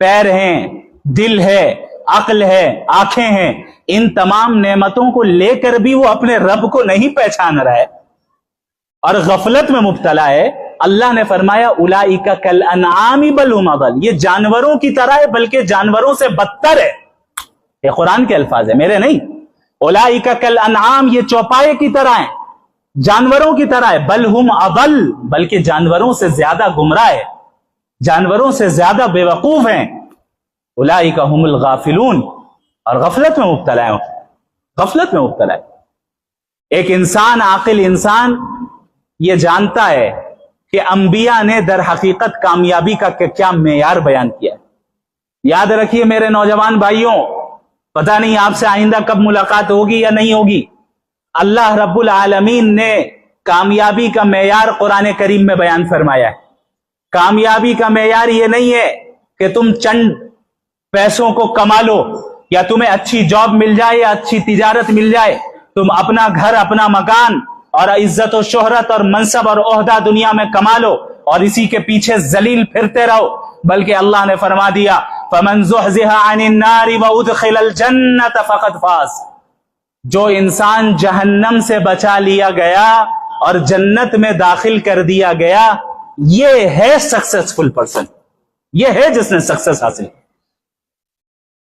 پیر ہیں، دل ہے، عقل ہے، آنکھیں ہیں، ان تمام نعمتوں کو لے کر بھی وہ اپنے رب کو نہیں پہچان رہا ہے اور غفلت میں مبتلا ہے. اللہ نے فرمایا اولئک کالانعام بل هم اضل. یہ جانوروں کی طرح ہے، بلکہ جانوروں سے بدتر ہے. یہ قرآن کے الفاظ ہیں، میرے نہیں. اولئک کالانعام، یہ چوپائے کی طرح ہیں، جانوروں کی طرح ہے. بل هم اضل، بلکہ جانوروں سے زیادہ گمراہ ہے، جانوروں سے زیادہ بے وقوف ہیں. اولئک هم الغافلون، اور غفلت میں مبتلا ہے. غفلت میں مبتلا ہے. ایک انسان، عاقل انسان یہ جانتا ہے کہ انبیاء نے در حقیقت کامیابی کا کیا معیار بیان کیا ہے. یاد رکھیے میرے نوجوان بھائیوں، پتہ نہیں آپ سے آئندہ کب ملاقات ہوگی یا نہیں ہوگی۔ اللہ رب العالمین نے کامیابی کا معیار قرآن کریم میں بیان فرمایا ہے۔ کامیابی کا معیار یہ نہیں ہے کہ تم چند پیسوں کو کما لو یا تمہیں اچھی جاب مل جائے یا اچھی تجارت مل جائے، تم اپنا گھر، اپنا مکان اور عزت و شہرت اور منصب اور عہدہ دنیا میں کما لو اور اسی کے پیچھے ذلیل پھرتے رہو، بلکہ اللہ نے فرما دیا فَمَنْ زُحْزِحَ عَنِ النَّارِ وَأُدْخِلَ الْجَنَّةَ فَقَدْ فَازَ۔ جو انسان جہنم سے بچا لیا گیا اور جنت میں داخل کر دیا گیا، یہ ہے سکسیسفل پرسن، یہ ہے جس نے سکسیس حاصل کی۔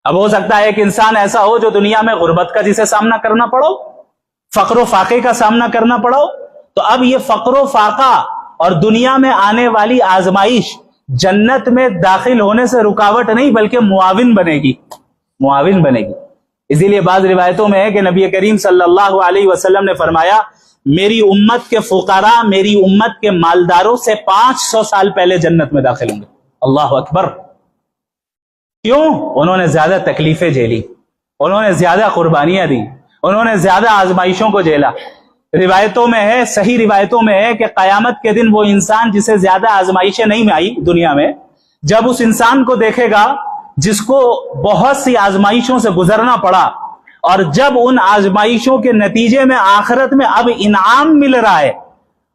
اب ہو سکتا ہے ایک انسان ایسا ہو جو دنیا میں غربت کا جسے سامنا کرنا پڑو، فقر و فاقے کا سامنا کرنا پڑو، تو اب یہ فقر و فاقہ اور دنیا میں آنے والی آزمائش جنت میں داخل ہونے سے رکاوٹ نہیں بلکہ معاون بنے گی، معاون بنے گی۔ اسی لیے بعض روایتوں میں ہے کہ نبی کریم صلی اللہ علیہ وسلم نے فرمایا میری امت کے فقراء میری امت کے مالداروں سے 500 سال پہلے جنت میں داخل ہوں گے۔ اللہ اکبر! کیوں؟ انہوں نے زیادہ تکلیفیں جھیلی، انہوں نے زیادہ قربانیاں دی، انہوں نے زیادہ آزمائشوں کو جھیلا۔ روایتوں میں ہے، صحیح روایتوں میں ہے کہ قیامت کے دن وہ انسان جسے زیادہ آزمائشیں نہیں آئی دنیا میں، جب اس انسان کو دیکھے گا جس کو بہت سی آزمائشوں سے گزرنا پڑا اور جب ان آزمائشوں کے نتیجے میں آخرت میں اب انعام مل رہا ہے،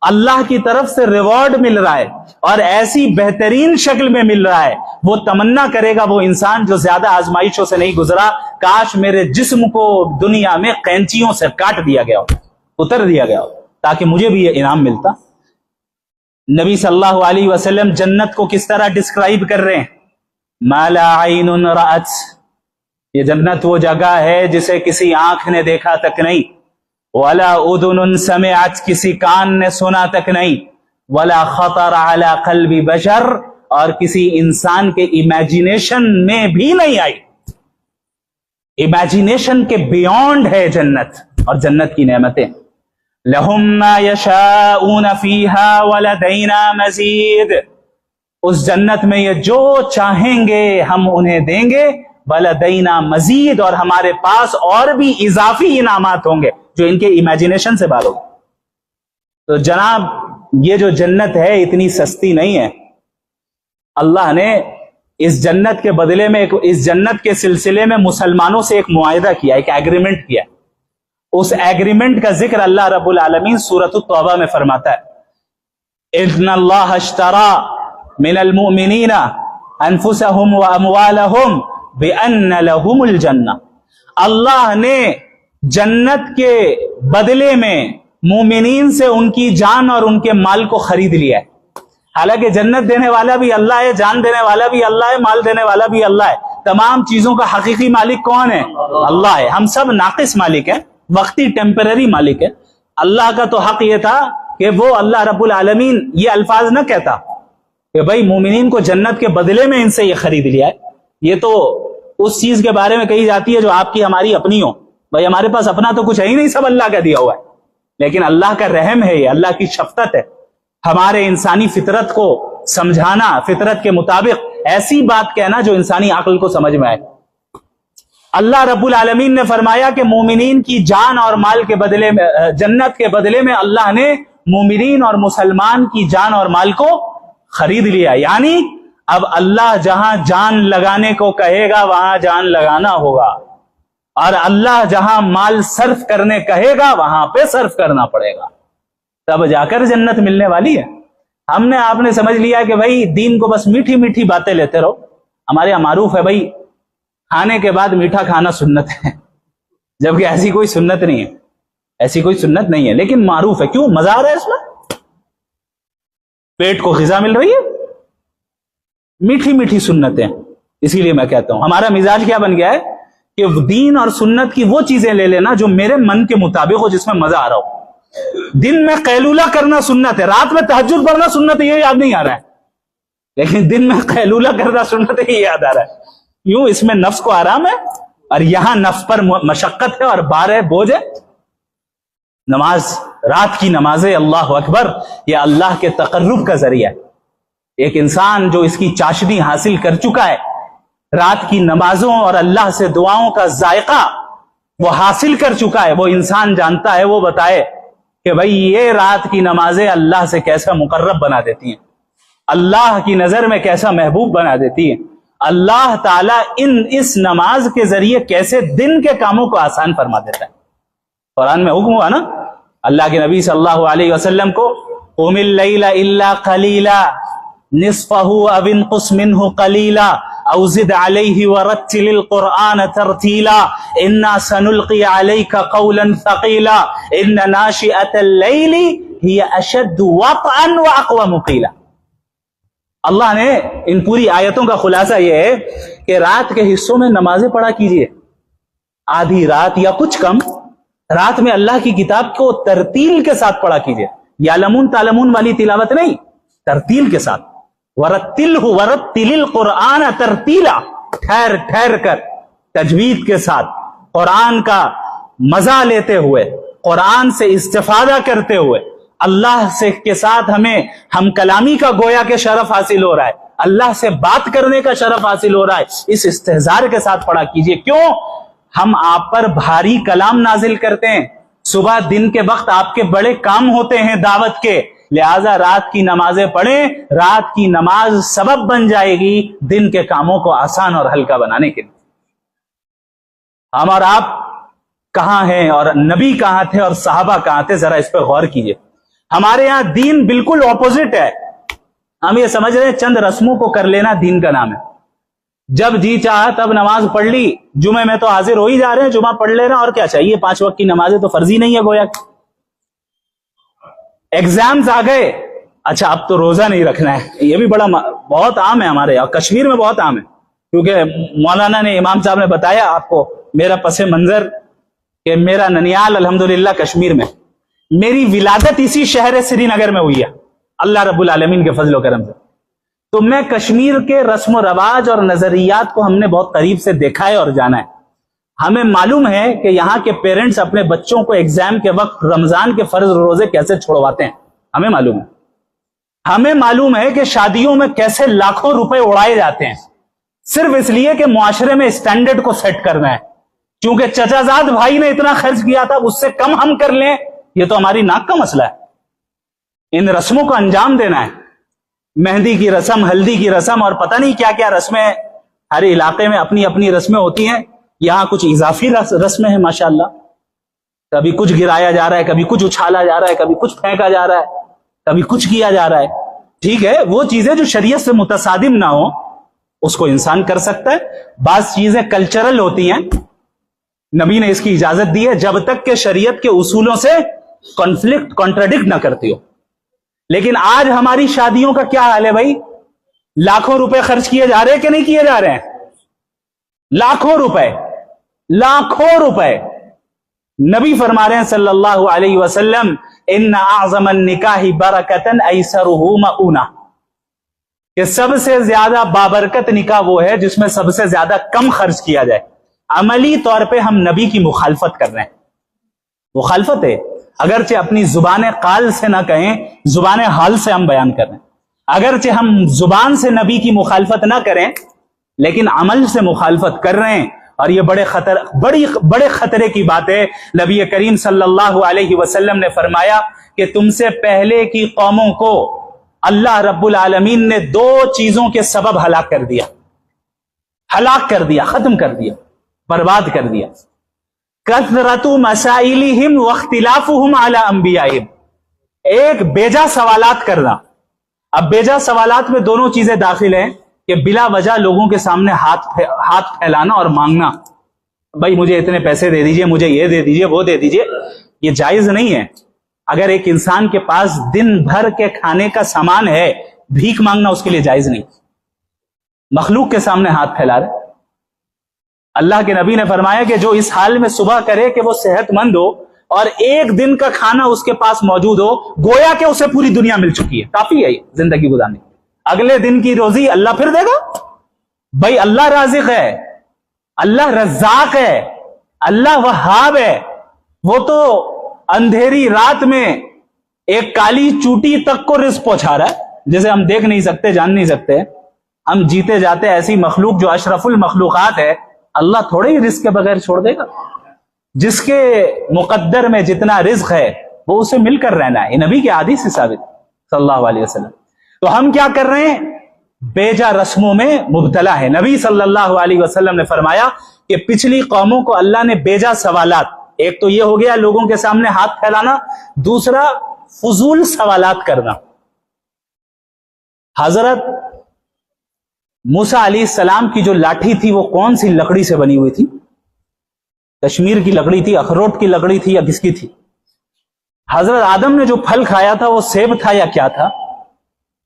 اللہ کی طرف سے ریوارڈ مل رہا ہے اور ایسی بہترین شکل میں مل رہا ہے، وہ تمنا کرے گا وہ انسان جو زیادہ آزمائشوں سے نہیں گزرا، کاش میرے جسم کو دنیا میں قینچیوں سے کاٹ دیا گیا ہو، اتر دیا گیا ہو، تاکہ مجھے بھی یہ انعام ملتا۔ نبی صلی اللہ علیہ وسلم جنت کو کس طرح ڈسکرائب کر رہے ہیں؟ ما لا عین رأت، یہ جنت وہ جگہ ہے جسے کسی آنکھ نے دیکھا تک نہیں، ولا اذن سمعت، کسی کان نے سنا تک نہیں، ولا خطر علی قلب بشر، اور کسی انسان کے امیجینیشن میں بھی نہیں آئی۔ امیجینیشن کے بیونڈ ہے جنت اور جنت کی نعمتیں۔ لہم ما یشاؤون فیہا ولدینا مزید، اس جنت میں یہ جو چاہیں گے ہم انہیں دیں گے، ولدینا مزید، اور ہمارے پاس اور بھی اضافی انعامات ہوں گے جو ان کے امیجینیشن سے باہر ہوگا۔ تو جناب یہ جو جنت ہے اتنی سستی نہیں ہے۔ اللہ نے اس جنت کے بدلے میں اس جنت کے سلسلے میں مسلمانوں سے ایک معاہدہ کیا، ایک ایگریمنٹ کیا۔ اس ایگریمنٹ کا ذکر اللہ رب العالمین سورۃ التوبہ میں فرماتا ہے اِنَّ اللَّهَ اشْتَرَى مِنَ الْمُؤْمِنِينَ أَنفُسَهُمْ وَأَمْوَالَهُمْ بِأَنَّ لَهُمُ الْجَنَّةَ، اللہ نے جنت کے بدلے میں مومنین سے ان کی جان اور ان کے مال کو خرید لیا ہے۔ حالانکہ جنت دینے والا بھی اللہ ہے، جان دینے والا بھی اللہ ہے، مال دینے والا بھی اللہ ہے، تمام چیزوں کا حقیقی مالک کون ہے؟ اللہ ہے۔ ہم سب ناقص مالک ہیں، وقتی ٹیمپرری مالک ہے۔ اللہ کا تو حق یہ تھا کہ وہ اللہ رب العالمین یہ الفاظ نہ کہتا کہ بھائی مومنین کو جنت کے بدلے میں ان سے یہ خرید لیا ہے، یہ تو اس چیز کے بارے میں کہی جاتی ہے جو آپ کی ہماری اپنی ہو، بھائی ہمارے پاس اپنا تو کچھ ہے ہی نہیں، سب اللہ کا دیا ہوا ہے۔ لیکن اللہ کا رحم ہے، یہ اللہ کی شفقت ہے، ہمارے انسانی فطرت کو سمجھانا، فطرت کے مطابق ایسی بات کہنا جو انسانی عقل کو سمجھ میں آئے۔ اللہ رب العالمین نے فرمایا کہ مومنین کی جان اور مال کے بدلے میں، جنت کے بدلے میں اللہ نے مومنین اور مسلمان کی جان اور مال کو خرید لیا، یعنی اب اللہ جہاں جان لگانے کو کہے گا وہاں جان لگانا ہوگا، اور اللہ جہاں مال صرف کرنے کہے گا وہاں پہ صرف کرنا پڑے گا، تب جا کر جنت ملنے والی ہے۔ ہم نے آپ نے سمجھ لیا کہ بھائی دین کو بس میٹھی میٹھی باتیں لیتے رہو، ہمارے یہاں معروف ہے بھائی کھانے کے بعد میٹھا کھانا سنت ہے، جبکہ ایسی کوئی سنت نہیں ہے، ایسی کوئی سنت نہیں ہے، لیکن معروف ہے۔ کیوں؟ مزہ آ رہا ہے اس میں، پیٹ کو غذا مل رہی ہے، میٹھی میٹھی سنتیں۔ اسی لیے میں کہتا ہوں ہمارا مزاج کیا بن گیا ہے کہ دین اور سنت کی وہ چیزیں لے لینا جو میرے من کے مطابق ہو، جس میں مزہ آ رہا ہو۔ دن میں قیلولہ کرنا سنت ہے، رات میں تہجد پڑھنا سنت ہے، یہ یاد نہیں آ رہا ہے، لیکن دن میں قیلولہ کرنا سنت ہے، یہ یاد آ رہا ہے۔ کیوں؟ اس میں نفس کو آرام ہے اور یہاں نفس پر مشقت ہے اور بار ہے، بوجھ ہے۔ نماز، رات کی نمازیں، اللہ اکبر، یہ اللہ کے تقرب کا ذریعہ ہے۔ ایک انسان جو اس کی چاشنی حاصل کر چکا ہے رات کی نمازوں اور اللہ سے دعاؤں کا ذائقہ وہ حاصل کر چکا ہے، وہ انسان جانتا ہے، وہ بتائے کہ بھئی یہ رات کی نمازیں اللہ سے کیسا مقرب بنا دیتی ہیں، اللہ کی نظر میں کیسا محبوب بنا دیتی ہیں، اللہ تعالیٰ اس نماز کے ذریعے کیسے دن کے کاموں کو آسان فرما دیتا ہے۔ قرآن میں حکم ہوا نا اللہ کے نبی صلی اللہ علیہ وسلم کو، قم اللیل الا قلیلا نصفہ او انقص منہ قلیلا او زد علیہ ورتل القرآن ترتیلا انا سنلقی علیک قولا ثقیلا ان ناشئۃ اللیل ہی اشد وطئا واقوم قیلا۔ اللہ نے ان پوری آیتوں کا خلاصہ یہ ہے کہ رات کے حصوں میں نمازیں پڑھا کیجئے، آدھی رات یا کچھ کم رات میں اللہ کی کتاب کو ترتیل کے ساتھ پڑھا کیجئے، یعلمون تعلمون والی تلاوت نہیں، ترتیل کے ساتھ، ورتل القرآن ترتیلا، ٹھہر ٹھہر کر تجوید کے ساتھ قرآن کا مزہ لیتے ہوئے، قرآن سے استفادہ کرتے ہوئے، اللہ سے کے ساتھ ہمیں ہم کلامی کا گویا کے شرف حاصل ہو رہا ہے، اللہ سے بات کرنے کا شرف حاصل ہو رہا ہے، اس استحضار کے ساتھ پڑھا کیجئے۔ کیوں؟ ہم آپ پر بھاری کلام نازل کرتے ہیں، صبح دن کے وقت آپ کے بڑے کام ہوتے ہیں دعوت کے، لہذا رات کی نمازیں پڑھیں، رات کی نماز سبب بن جائے گی دن کے کاموں کو آسان اور ہلکا بنانے کے لیے۔ ہم اور آپ کہاں ہیں اور نبی کہاں تھے اور صحابہ کہاں تھے، ذرا اس پہ غور کیجئے۔ ہمارے یہاں دین بالکل اپوزٹ ہے، ہم یہ سمجھ رہے ہیں چند رسموں کو کر لینا دین کا نام ہے، جب جی چاہا تب نماز پڑھ لی، جمعے میں تو حاضر ہو ہی جا رہے ہیں، جمعہ پڑھ لے رہے ہیں، اور کیا چاہیے، 5 وقت کی نمازیں تو فرضی نہیں ہے گویا۔ ایگزامز آ گئے، اچھا اب تو روزہ نہیں رکھنا ہے، یہ بھی بہت عام ہے ہمارے یہاں، کشمیر میں بہت عام ہے، کیونکہ مولانا نے امام صاحب نے بتایا آپ کو میرا پس منظر کہ میرا ننیال الحمدللہ کشمیر میں، میری ولادت اسی شہر سری نگر میں ہوئی ہے اللہ رب العالمین کے فضل و کرم سے، تو میں کشمیر کے رسم و رواج اور نظریات کو ہم نے بہت قریب سے دیکھا ہے اور جانا ہے۔ ہمیں معلوم ہے کہ یہاں کے پیرنٹس اپنے بچوں کو ایگزام کے وقت رمضان کے فرض روزے کیسے چھوڑواتے ہیں، ہمیں معلوم ہے۔ ہمیں معلوم ہے کہ شادیوں میں کیسے لاکھوں روپے اڑائے جاتے ہیں، صرف اس لیے کہ معاشرے میں اسٹینڈرڈ کو سیٹ کرنا ہے، کیونکہ چچا زاد بھائی نے اتنا خرچ کیا تھا اس سے کم ہم کر لیں، یہ تو ہماری ناک کا مسئلہ ہے۔ ان رسموں کو انجام دینا ہے، مہندی کی رسم، ہلدی کی رسم اور پتہ نہیں کیا کیا رسمیں، ہر علاقے میں اپنی اپنی رسمیں ہوتی ہیں، یہاں کچھ اضافی رسمیں ہیں ماشاءاللہ، کبھی کچھ گرایا جا رہا ہے، کبھی کچھ اچھالا جا رہا ہے، کبھی کچھ پھینکا جا رہا ہے، کبھی کچھ کیا جا رہا ہے۔ ٹھیک ہے، وہ چیزیں جو شریعت سے متصادم نہ ہو اس کو انسان کر سکتا ہے، بعض چیزیں کلچرل ہوتی ہیں، نبی نے اس کی اجازت دی ہے جب تک کہ شریعت کے اصولوں سے کانٹرڈکٹ نہ کرتی ہو۔ لیکن آج ہماری شادیوں کا کیا حال ہے بھائی؟ لاکھوں روپے خرچ کیے جا رہے ہیں کہ نہیں کیے جا رہے ہیں؟ لاکھوں روپے نبی فرما رہے ہیں صلی اللہ علیہ وسلم، ان اعظم النکاح برکتا ایسرہ مؤونہ، کہ سب سے زیادہ بابرکت نکاح وہ ہے جس میں سب سے زیادہ کم خرچ کیا جائے۔ عملی طور پہ ہم نبی کی مخالفت کر رہے ہیں، مخالفت ہے، اگرچہ اپنی زبان قال سے نہ کہیں، زبان حال سے ہم بیان کر رہے ہیں، اگرچہ ہم زبان سے نبی کی مخالفت نہ کریں لیکن عمل سے مخالفت کر رہے ہیں، اور یہ بڑے خطرے کی بات ہے۔ نبی کریم صلی اللہ علیہ وسلم نے فرمایا کہ تم سے پہلے کی قوموں کو اللہ رب العالمین نے 2 چیزوں کے سبب ہلاک کر دیا، ختم کر دیا، برباد کر دیا۔ کثرت مسائلہم واختلافہم علی انبیائہم، ایک بیجا سوالات کرنا۔ اب بیجا سوالات میں دونوں چیزیں داخل ہیں کہ بلا وجہ لوگوں کے سامنے ہاتھ پھیلانا اور مانگنا، بھائی مجھے اتنے پیسے دے دیجئے، مجھے یہ دے دیجئے، وہ دے دیجئے، یہ جائز نہیں ہے۔ اگر ایک انسان کے پاس دن بھر کے کھانے کا سامان ہے، بھیک مانگنا اس کے لیے جائز نہیں، مخلوق کے سامنے ہاتھ پھیلا رہے۔ اللہ کے نبی نے فرمایا کہ جو اس حال میں صبح کرے کہ وہ صحت مند ہو اور ایک دن کا کھانا اس کے پاس موجود ہو، گویا کہ اسے پوری دنیا مل چکی ہے، کافی ہے یہ زندگی گزارنے۔ اگلے دن کی روزی اللہ پھر دے گا، بھائی اللہ رازق ہے، اللہ رزاق ہے، اللہ وہاب ہے، وہ تو اندھیری رات میں ایک کالی چوٹی تک کو رزق پہنچا رہا ہے، جسے ہم دیکھ نہیں سکتے، جان نہیں سکتے، ہم جیتے جاتے ایسی مخلوق جو اشرف المخلوقات ہے، اللہ تھوڑے ہی رزق کے بغیر چھوڑ دے گا؟ جس کے مقدر میں جتنا رزق ہے وہ اسے مل کر رہنا ہے، یہ نبی کے حدیث سے ثابت صلی اللہ علیہ وسلم۔ تو ہم کیا کر رہے ہیں؟ بیجا رسموں میں مبتلا ہے۔ نبی صلی اللہ علیہ وسلم نے فرمایا کہ پچھلی قوموں کو اللہ نے بیجا سوالات، ایک تو یہ ہو گیا لوگوں کے سامنے ہاتھ پھیلانا، دوسرا فضول سوالات کرنا۔ حضرت موسیٰ علیہ السلام کی جو لاٹھی تھی وہ کون سی لکڑی سے بنی ہوئی تھی؟ کشمیر کی لکڑی تھی، اخروٹ کی لکڑی تھی، یا کس کی تھی؟ حضرت آدم نے جو پھل کھایا تھا وہ سیب تھا یا کیا تھا؟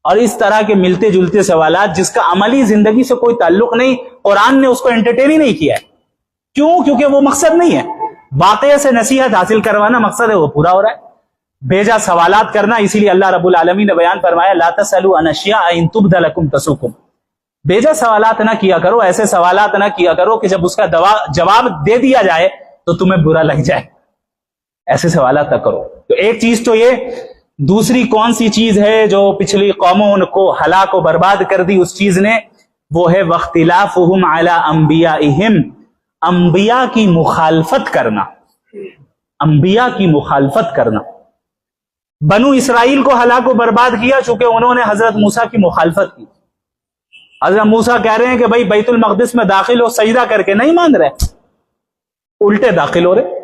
اور اس طرح کے ملتے جلتے سوالات جس کا عملی زندگی سے کوئی تعلق نہیں، قرآن نے اس کو انٹرٹین ہی نہیں کیا ہے۔ کیوں؟ کیونکہ وہ مقصد نہیں ہے، واقعے سے نصیحت حاصل کروانا مقصد ہے، وہ پورا ہو رہا ہے۔ بیجا سوالات کرنا، اسی لیے اللہ رب العالمین نے بیان فرمایا لا تسألوا عن اشیاء ان تبد لکم تسؤکم۔ بیجا سوالات نہ کیا کرو، ایسے سوالات نہ کیا کرو کہ جب اس کا جواب دے دیا جائے تو تمہیں برا لگ جائے، ایسے سوالات نہ کرو۔ تو ایک چیز تو یہ، دوسری کون سی چیز ہے جو پچھلی قوموں کو ہلاک و برباد کر دی اس چیز نے؟ وہ ہے واختلافہم علی انبیائہم، انبیاء کی مخالفت کرنا، انبیاء کی مخالفت کرنا۔ بنو اسرائیل کو ہلاک و برباد کیا چونکہ انہوں نے حضرت موسیٰ کی مخالفت کی۔ حضرت موسیٰ کہہ رہے ہیں کہ بھائی بیت المقدس میں داخل ہو، سجدہ کر کے، نہیں مان رہے، الٹے داخل ہو رہے۔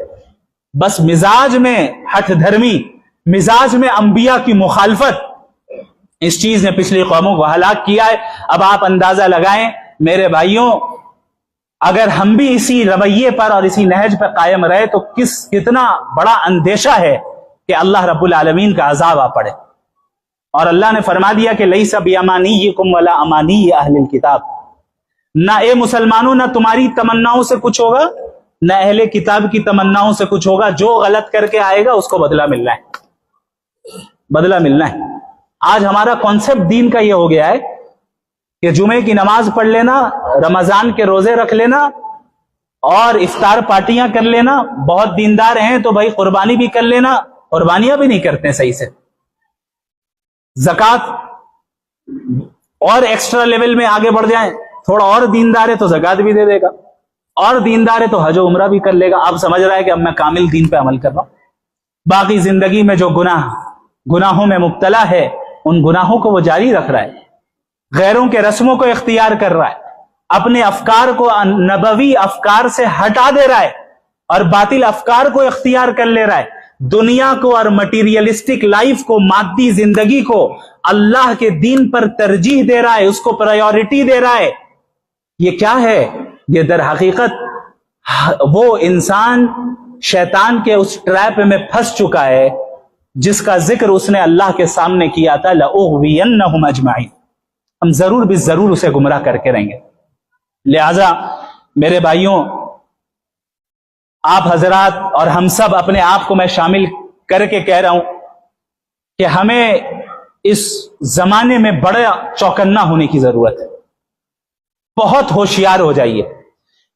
بس مزاج میں ہٹھ دھرمی، مزاج میں انبیاء کی مخالفت، اس چیز نے پچھلی قوموں کو ہلاک کیا ہے۔ اب آپ اندازہ لگائیں میرے بھائیوں، اگر ہم بھی اسی رویے پر اور اسی نہج پر قائم رہے تو کتنا بڑا اندیشہ ہے کہ اللہ رب العالمین کا عذاب آ پڑے۔ اور اللہ نے فرما دیا کہ لیس بیامانیکم ولا امانی اہل الکتاب، نہ اے مسلمانوں نہ تمہاری تمناؤں سے کچھ ہوگا، نہ اہل کتاب کی تمناؤں سے کچھ ہوگا۔ جو غلط کر کے آئے گا اس کو بدلہ ملنا ہے، بدلہ ملنا ہے۔ آج ہمارا کانسیپٹ دین کا یہ ہو گیا ہے کہ جمعے کی نماز پڑھ لینا، رمضان کے روزے رکھ لینا اور افطار پارٹیاں کر لینا، بہت دیندار ہیں تو بھائی قربانی بھی کر لینا، قربانیاں بھی نہیں کرتے صحیح سے، زکوٰۃ اور ایکسٹرا لیول میں آگے بڑھ جائیں، تھوڑا اور دیندار ہے تو زکوٰۃ بھی دے دے گا، اور دیندار ہے تو حج و عمرہ بھی کر لے گا۔ اب سمجھ رہا ہے کہ اب میں کامل دین پہ عمل کر رہا ہوں۔ باقی زندگی میں جو گناہوں میں مبتلا ہے ان گناہوں کو وہ جاری رکھ رہا ہے، غیروں کے رسموں کو اختیار کر رہا ہے، اپنے افکار کو نبوی افکار سے ہٹا دے رہا ہے اور باطل افکار کو اختیار کر لے رہا ہے، دنیا کو اور مٹیریلسٹک لائف کو، مادی زندگی کو اللہ کے دین پر ترجیح دے رہا ہے، اس کو پرائیورٹی دے رہا ہے۔ یہ کیا ہے؟ یہ در حقیقت وہ انسان شیطان کے اس ٹریپ میں پھنس چکا ہے جس کا ذکر اس نے اللہ کے سامنے کیا تھا، لَأُغْوِيَنَّهُمْ أَجْمَعِينَ، ہم ضرور بھی ضرور اسے گمراہ کر کے رہیں گے۔ لہذا میرے بھائیوں، آپ حضرات اور ہم سب، اپنے آپ کو میں شامل کر کے کہہ رہا ہوں کہ ہمیں اس زمانے میں بڑا چوکنا ہونے کی ضرورت ہے۔ بہت ہوشیار ہو جائیے،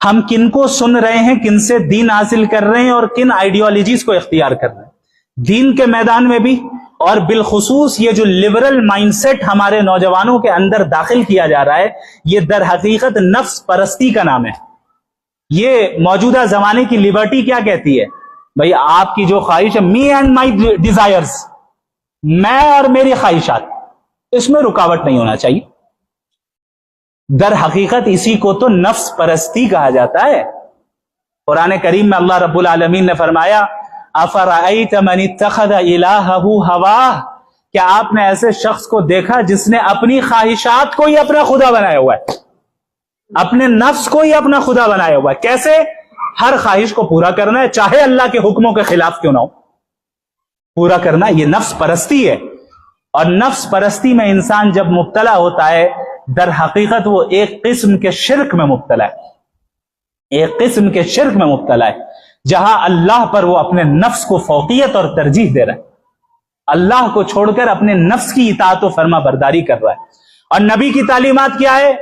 ہم کن کو سن رہے ہیں، کن سے دین حاصل کر رہے ہیں اور کن آئیڈیالوجیز کو اختیار کر رہے ہیں، دین کے میدان میں بھی، اور بالخصوص یہ جو لبرل مائنڈ سیٹ ہمارے نوجوانوں کے اندر داخل کیا جا رہا ہے، یہ در حقیقت نفس پرستی کا نام ہے۔ یہ موجودہ زمانے کی لبرٹی کیا کہتی ہے؟ بھئی آپ کی جو خواہش ہے، می اینڈ مائی ڈیزائرز، میں اور میری خواہشات، اس میں رکاوٹ نہیں ہونا چاہیے۔ در حقیقت اسی کو تو نفس پرستی کہا جاتا ہے۔ قرآن کریم میں اللہ رب العالمین نے فرمایا افرأیت من اتخذ الہہ ہواہ، کیا آپ نے ایسے شخص کو دیکھا جس نے اپنی خواہشات کو ہی اپنا خدا بنایا ہوا ہے، اپنے نفس کو ہی اپنا خدا بنایا ہوا ہے؟ کیسے؟ ہر خواہش کو پورا کرنا ہے، چاہے اللہ کے حکموں کے خلاف کیوں نہ ہو، پورا کرنا۔ یہ نفس پرستی ہے، اور نفس پرستی میں انسان جب مبتلا ہوتا ہے در حقیقت وہ ایک قسم کے شرک میں مبتلا ہے، ایک قسم کے شرک میں مبتلا ہے، جہاں اللہ پر وہ اپنے نفس کو فوقیت اور ترجیح دے رہا ہے، اللہ کو چھوڑ کر اپنے نفس کی اطاعت و فرما برداری کر رہا ہے۔ اور نبی کی تعلیمات کیا ہے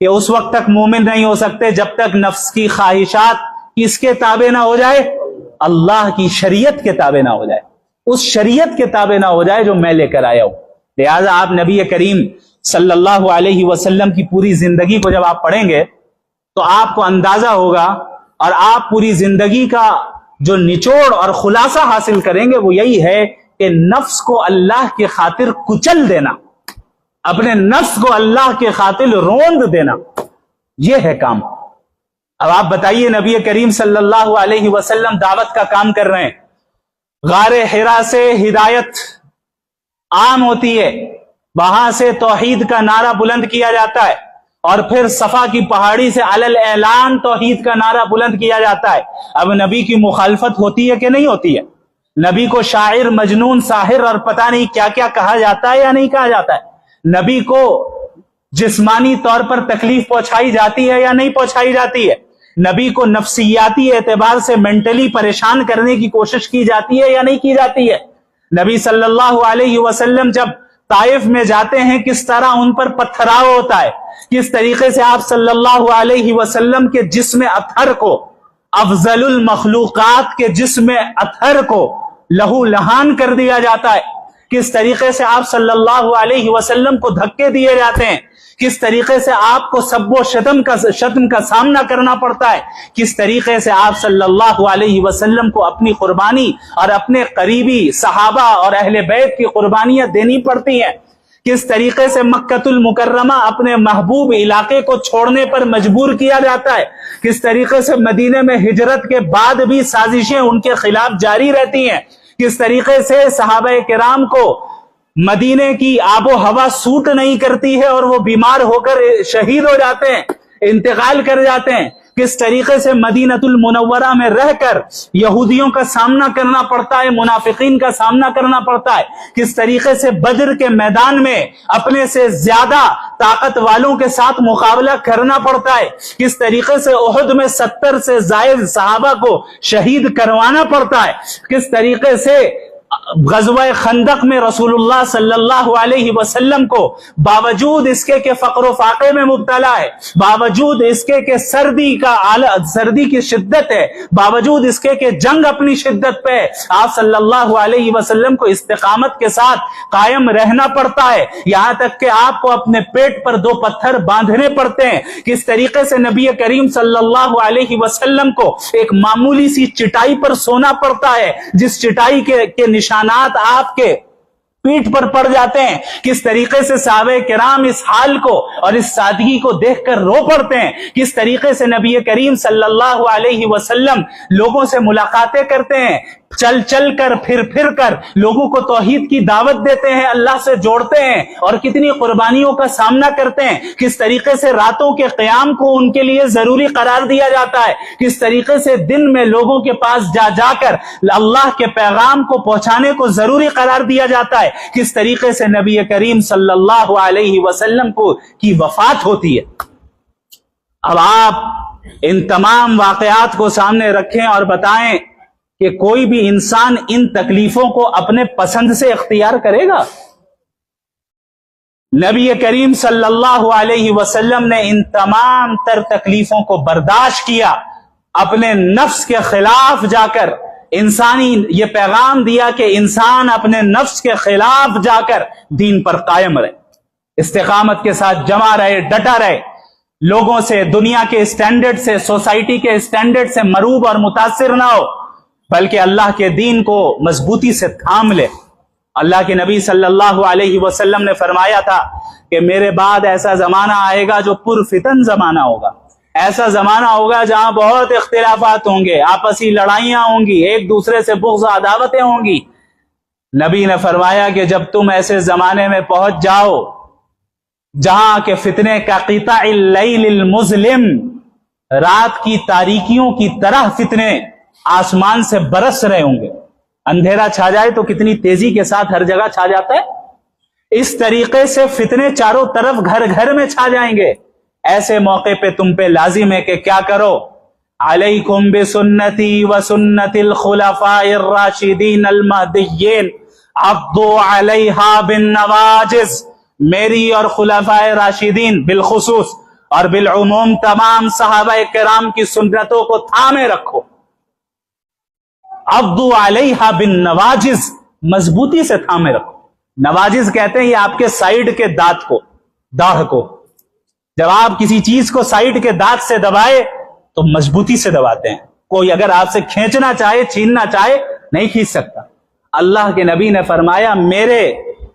کہ اس وقت تک مومن نہیں ہو سکتے جب تک نفس کی خواہشات کس کے تابع نہ ہو جائے؟ اللہ کی شریعت کے تابع نہ ہو جائے، اس شریعت کے تابع نہ ہو جائے جو میں لے کر آیا ہوں۔ لہذا آپ نبی کریم صلی اللہ علیہ وسلم کی پوری زندگی کو جب آپ پڑھیں گے تو آپ کو اندازہ ہوگا اور آپ پوری زندگی کا جو نچوڑ اور خلاصہ حاصل کریں گے وہ یہی ہے کہ نفس کو اللہ کی خاطر کچل دینا، اپنے نفس کو اللہ کی خاطر روند دینا، یہ ہے کام۔ اب آپ بتائیے، نبی کریم صلی اللہ علیہ وسلم دعوت کا کام کر رہے ہیں، غار حرا سے ہدایت عام ہوتی ہے، وہاں سے توحید کا نعرہ بلند کیا جاتا ہے، اور پھر صفا کی پہاڑی سے علل اعلان توحید کا نعرہ بلند کیا جاتا ہے۔ اب نبی کی مخالفت ہوتی ہے کہ نہیں ہوتی ہے؟ نبی کو شاعر، مجنون، ساحر اور پتہ نہیں کیا کیا کہا جاتا ہے یا نہیں کہا جاتا ہے؟ نبی کو جسمانی طور پر تکلیف پہنچائی جاتی ہے یا نہیں پہنچائی جاتی ہے؟ نبی کو نفسیاتی اعتبار سے مینٹلی پریشان کرنے کی کوشش کی جاتی ہے یا نہیں کی جاتی ہے؟ نبی صلی اللہ علیہ وسلم جب طائف میں جاتے ہیں کس طرح ان پر پتھراؤ ہوتا ہے، کس طریقے سے آپ صلی اللہ علیہ وسلم کے جسم اطہر کو، افضل المخلوقات کے جسم اطہر کو لہو لہان کر دیا جاتا ہے، کس طریقے سے آپ صلی اللہ علیہ وسلم کو دھکے دیے جاتے ہیں، کس طریقے سے آپ کو سب و شتم کا سامنا کرنا پڑتا ہے، کس طریقے سے آپ صلی اللہ علیہ وسلم کو اپنی قربانی اور اپنے قریبی صحابہ اور اہل بیت کی قربانیاں دینی پڑتی ہیں، کس طریقے سے مکۃ المکرمہ اپنے محبوب علاقے کو چھوڑنے پر مجبور کیا جاتا ہے، کس طریقے سے مدینے میں ہجرت کے بعد بھی سازشیں ان کے خلاف جاری رہتی ہیں، کس طریقے سے صحابہ کرام کو مدینے کی آب و ہوا سوٹ نہیں کرتی ہے اور وہ بیمار ہو کر شہید ہو جاتے ہیں، انتقال کر جاتے ہیں، کس طریقے سے مدینۃ المنورہ میں رہ کر یہودیوں کا سامنا کرنا پڑتا ہے، منافقین کا سامنا کرنا پڑتا ہے، کس طریقے سے بدر کے میدان میں اپنے سے زیادہ طاقت والوں کے ساتھ مقابلہ کرنا پڑتا ہے، کس طریقے سے احد میں 70 سے زائد صحابہ کو شہید کروانا پڑتا ہے، کس طریقے سے غزوہ خندق میں رسول اللہ صلی اللہ علیہ وسلم کو باوجود اس کے کہ فقر و فاقے میں مبتلا ہے، باوجود اس کے کہ سردی کی شدت ہے، باوجود اس کے کہ جنگ اپنی شدت پہ ہے، آپ صلی اللہ علیہ وسلم کو استقامت کے ساتھ قائم رہنا پڑتا ہے، یہاں تک کہ آپ کو اپنے پیٹ پر 2 پتھر باندھنے پڑتے ہیں۔ کس طریقے سے نبی کریم صلی اللہ علیہ وسلم کو ایک معمولی سی چٹائی پر سونا پڑتا ہے، جس چٹائی کے نشانات آپ کے پیٹھ پر پڑ جاتے ہیں، کس طریقے سے صحابہ کرام اس حال کو اور اس سادگی کو دیکھ کر رو پڑتے ہیں، کس طریقے سے نبی کریم صلی اللہ علیہ وسلم لوگوں سے ملاقاتیں کرتے ہیں، چل چل کر پھر کر لوگوں کو توحید کی دعوت دیتے ہیں، اللہ سے جوڑتے ہیں اور کتنی قربانیوں کا سامنا کرتے ہیں، کس طریقے سے راتوں کے قیام کو ان کے لیے ضروری قرار دیا جاتا ہے، کس طریقے سے دن میں لوگوں کے پاس جا کر اللہ کے پیغام کو پہنچانے کو ضروری قرار دیا جاتا ہے، کس طریقے سے نبی کریم صلی اللہ علیہ وسلم کی وفات ہوتی ہے۔ اب آپ ان تمام واقعات کو سامنے رکھیں اور بتائیں کہ کوئی بھی انسان ان تکلیفوں کو اپنے پسند سے اختیار کرے گا؟ نبی کریم صلی اللہ علیہ وسلم نے ان تمام تر تکلیفوں کو برداشت کیا، اپنے نفس کے خلاف جا کر یہ پیغام دیا کہ انسان اپنے نفس کے خلاف جا کر دین پر قائم رہے، استقامت کے ساتھ جمع رہے، ڈٹا رہے، لوگوں سے، دنیا کے اسٹینڈرڈ سے، سوسائٹی کے اسٹینڈرڈ سے مروب اور متاثر نہ ہو، بلکہ اللہ کے دین کو مضبوطی سے تھام لے۔ اللہ کے نبی صلی اللہ علیہ وسلم نے فرمایا تھا کہ میرے بعد ایسا زمانہ آئے گا جو پرفتن زمانہ ہوگا، ایسا زمانہ ہوگا جہاں بہت اختلافات ہوں گے، آپسی لڑائیاں ہوں گی، ایک دوسرے سے بغض و عداوتیں ہوں گی۔ نبی نے فرمایا کہ جب تم ایسے زمانے میں پہنچ جاؤ جہاں کہ فتنے کا قطع اللیل المظلم، رات کی تاریکیوں کی طرح فتنے آسمان سے برس رہے ہوں گے، اندھیرا چھا جائے تو کتنی تیزی کے ساتھ ہر جگہ چھا جاتا ہے، اس طریقے سے فتنے چاروں طرف گھر گھر میں چھا جائیں گے۔ ایسے موقع پہ تم پہ لازم ہے کہ کیا کرو، علیکم بسنتی وسنت الخلفاء الراشدین المہدیین عضوا علیہا بالنواجذ، میری اور خلفاء راشدین بالخصوص اور بالعموم تمام صحابہ کرام کی سنتوں کو تھامے رکھو، عضوا علیہا بالنواجذ، مضبوطی سے تھامے رکھو۔ نواجز کہتے ہیں یہ آپ کے سائیڈ کے دانت کو، داڑھ کو، جب آپ کسی چیز کو سائیڈ کے دانت سے دبائے تو مضبوطی سے دباتے ہیں. کوئی اگر آپ سے کھینچنا چاہے، چھیننا چاہے، نہیں کھینچ سکتا. اللہ کے نبی نے فرمایا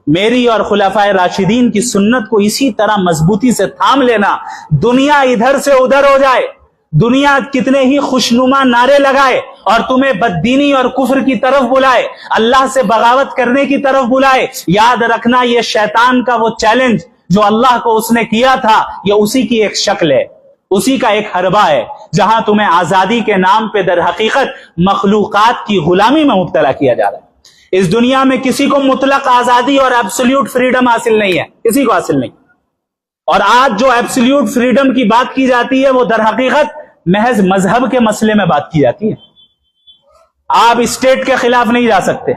میری اور خلفائے راشدین کی سنت کو اسی طرح مضبوطی سے تھام لینا، دنیا ادھر سے ادھر ہو جائے، دنیا کتنے ہی خوشنما نعرے لگائے اور تمہیں بددینی اور کفر کی طرف بلائے، اللہ سے بغاوت کرنے کی طرف بلائے، یاد رکھنا یہ شیطان کا وہ چیلنج جو اللہ کو اس نے کیا تھا، یہ اسی کی ایک شکل ہے، اسی کا ایک حربہ ہے، جہاں تمہیں آزادی کے نام پہ در حقیقت مخلوقات کی غلامی میں مبتلا کیا جا رہا ہے. اس دنیا میں کسی کو مطلق آزادی اور ایبسولوٹ فریڈم حاصل نہیں ہے، کسی کو حاصل نہیں. اور آج جو ایبسولوٹ فریڈم کی بات کی جاتی ہے وہ در حقیقت محض مذہب کے مسئلے میں بات کی جاتی ہے. آپ اسٹیٹ کے خلاف نہیں جا سکتے،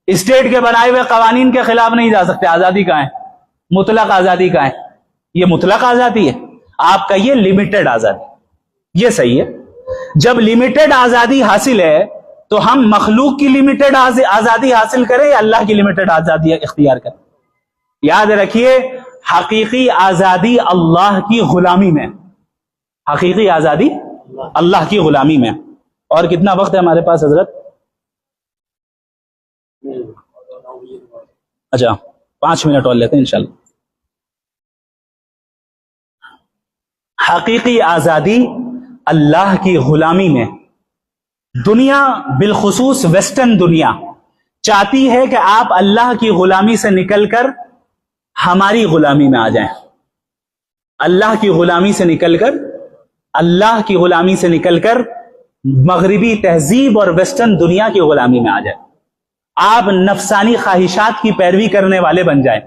اسٹیٹ کے بنائے ہوئے قوانین کے خلاف نہیں جا سکتے. آزادی کہاں ہے؟ مطلق آزادی کہاں ہے؟ یہ مطلق آزادی ہے، آپ کا یہ لمیٹڈ آزادی، یہ صحیح ہے. جب لمیٹڈ آزادی حاصل ہے تو ہم مخلوق کی لمیٹڈ آزادی حاصل کریں یا اللہ کی لمیٹڈ آزادی اختیار کریں؟ یاد رکھیے حقیقی آزادی اللہ کی غلامی میں، حقیقی آزادی اللہ کی غلامی میں. اور کتنا وقت ہے ہمارے پاس حضرت؟ اچھا 5 منٹ اور لیتے ہیں انشاءاللہ. حقیقی آزادی اللہ کی غلامی میں. دنیا بالخصوص ویسٹرن دنیا چاہتی ہے کہ آپ اللہ کی غلامی سے نکل کر ہماری غلامی میں آ جائیں، اللہ کی غلامی سے نکل کر مغربی تہذیب اور ویسٹرن دنیا کی غلامی میں آ جائیں. آپ نفسانی خواہشات کی پیروی کرنے والے بن جائیں،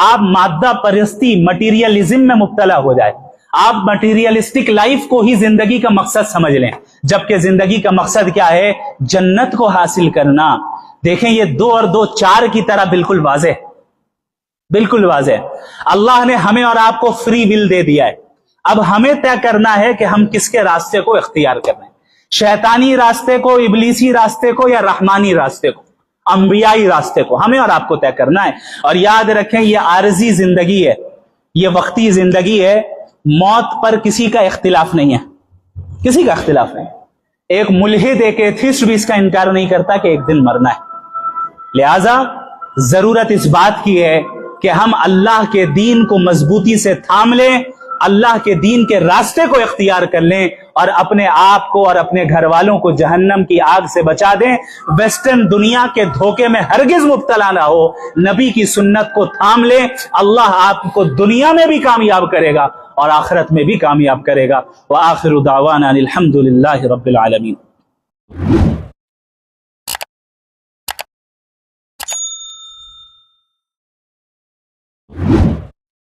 آپ مادہ پرستی مٹیریلزم میں مبتلا ہو جائیں، آپ مٹیریلسٹک لائف کو ہی زندگی کا مقصد سمجھ لیں، جبکہ زندگی کا مقصد کیا ہے؟ جنت کو حاصل کرنا. دیکھیں یہ 2 اور 2 4 کی طرح بالکل واضح، بالکل واضح. اللہ نے ہمیں اور آپ کو فری ول دے دیا ہے، اب ہمیں طے کرنا ہے کہ ہم کس کے راستے کو اختیار کر رہے ہیں، شیطانی راستے کو، ابلیسی راستے کو، یا رحمانی راستے کو، انبیائی راستے کو. ہمیں اور آپ کو طے کرنا ہے. اور یاد رکھیں یہ عارضی زندگی ہے، یہ وقتی زندگی ہے، موت پر کسی کا اختلاف نہیں ہے، کسی کا اختلاف نہیں. ایک ملحد، ایک ایتھسٹ بھی اس کا انکار نہیں کرتا کہ ایک دن مرنا ہے. لہذا ضرورت اس بات کی ہے کہ ہم اللہ کے دین کو مضبوطی سے تھام لیں، اللہ کے دین کے راستے کو اختیار کر لیں اور اپنے آپ کو اور اپنے گھر والوں کو جہنم کی آگ سے بچا دیں. ویسٹرن دنیا کے دھوکے میں ہرگز مبتلا نہ ہو، نبی کی سنت کو تھام لیں. اللہ آپ کو دنیا میں بھی کامیاب کرے گا اور آخرت میں بھی کامیاب کرے گا. وآخر دعوانا الحمد للہ رب العالمین.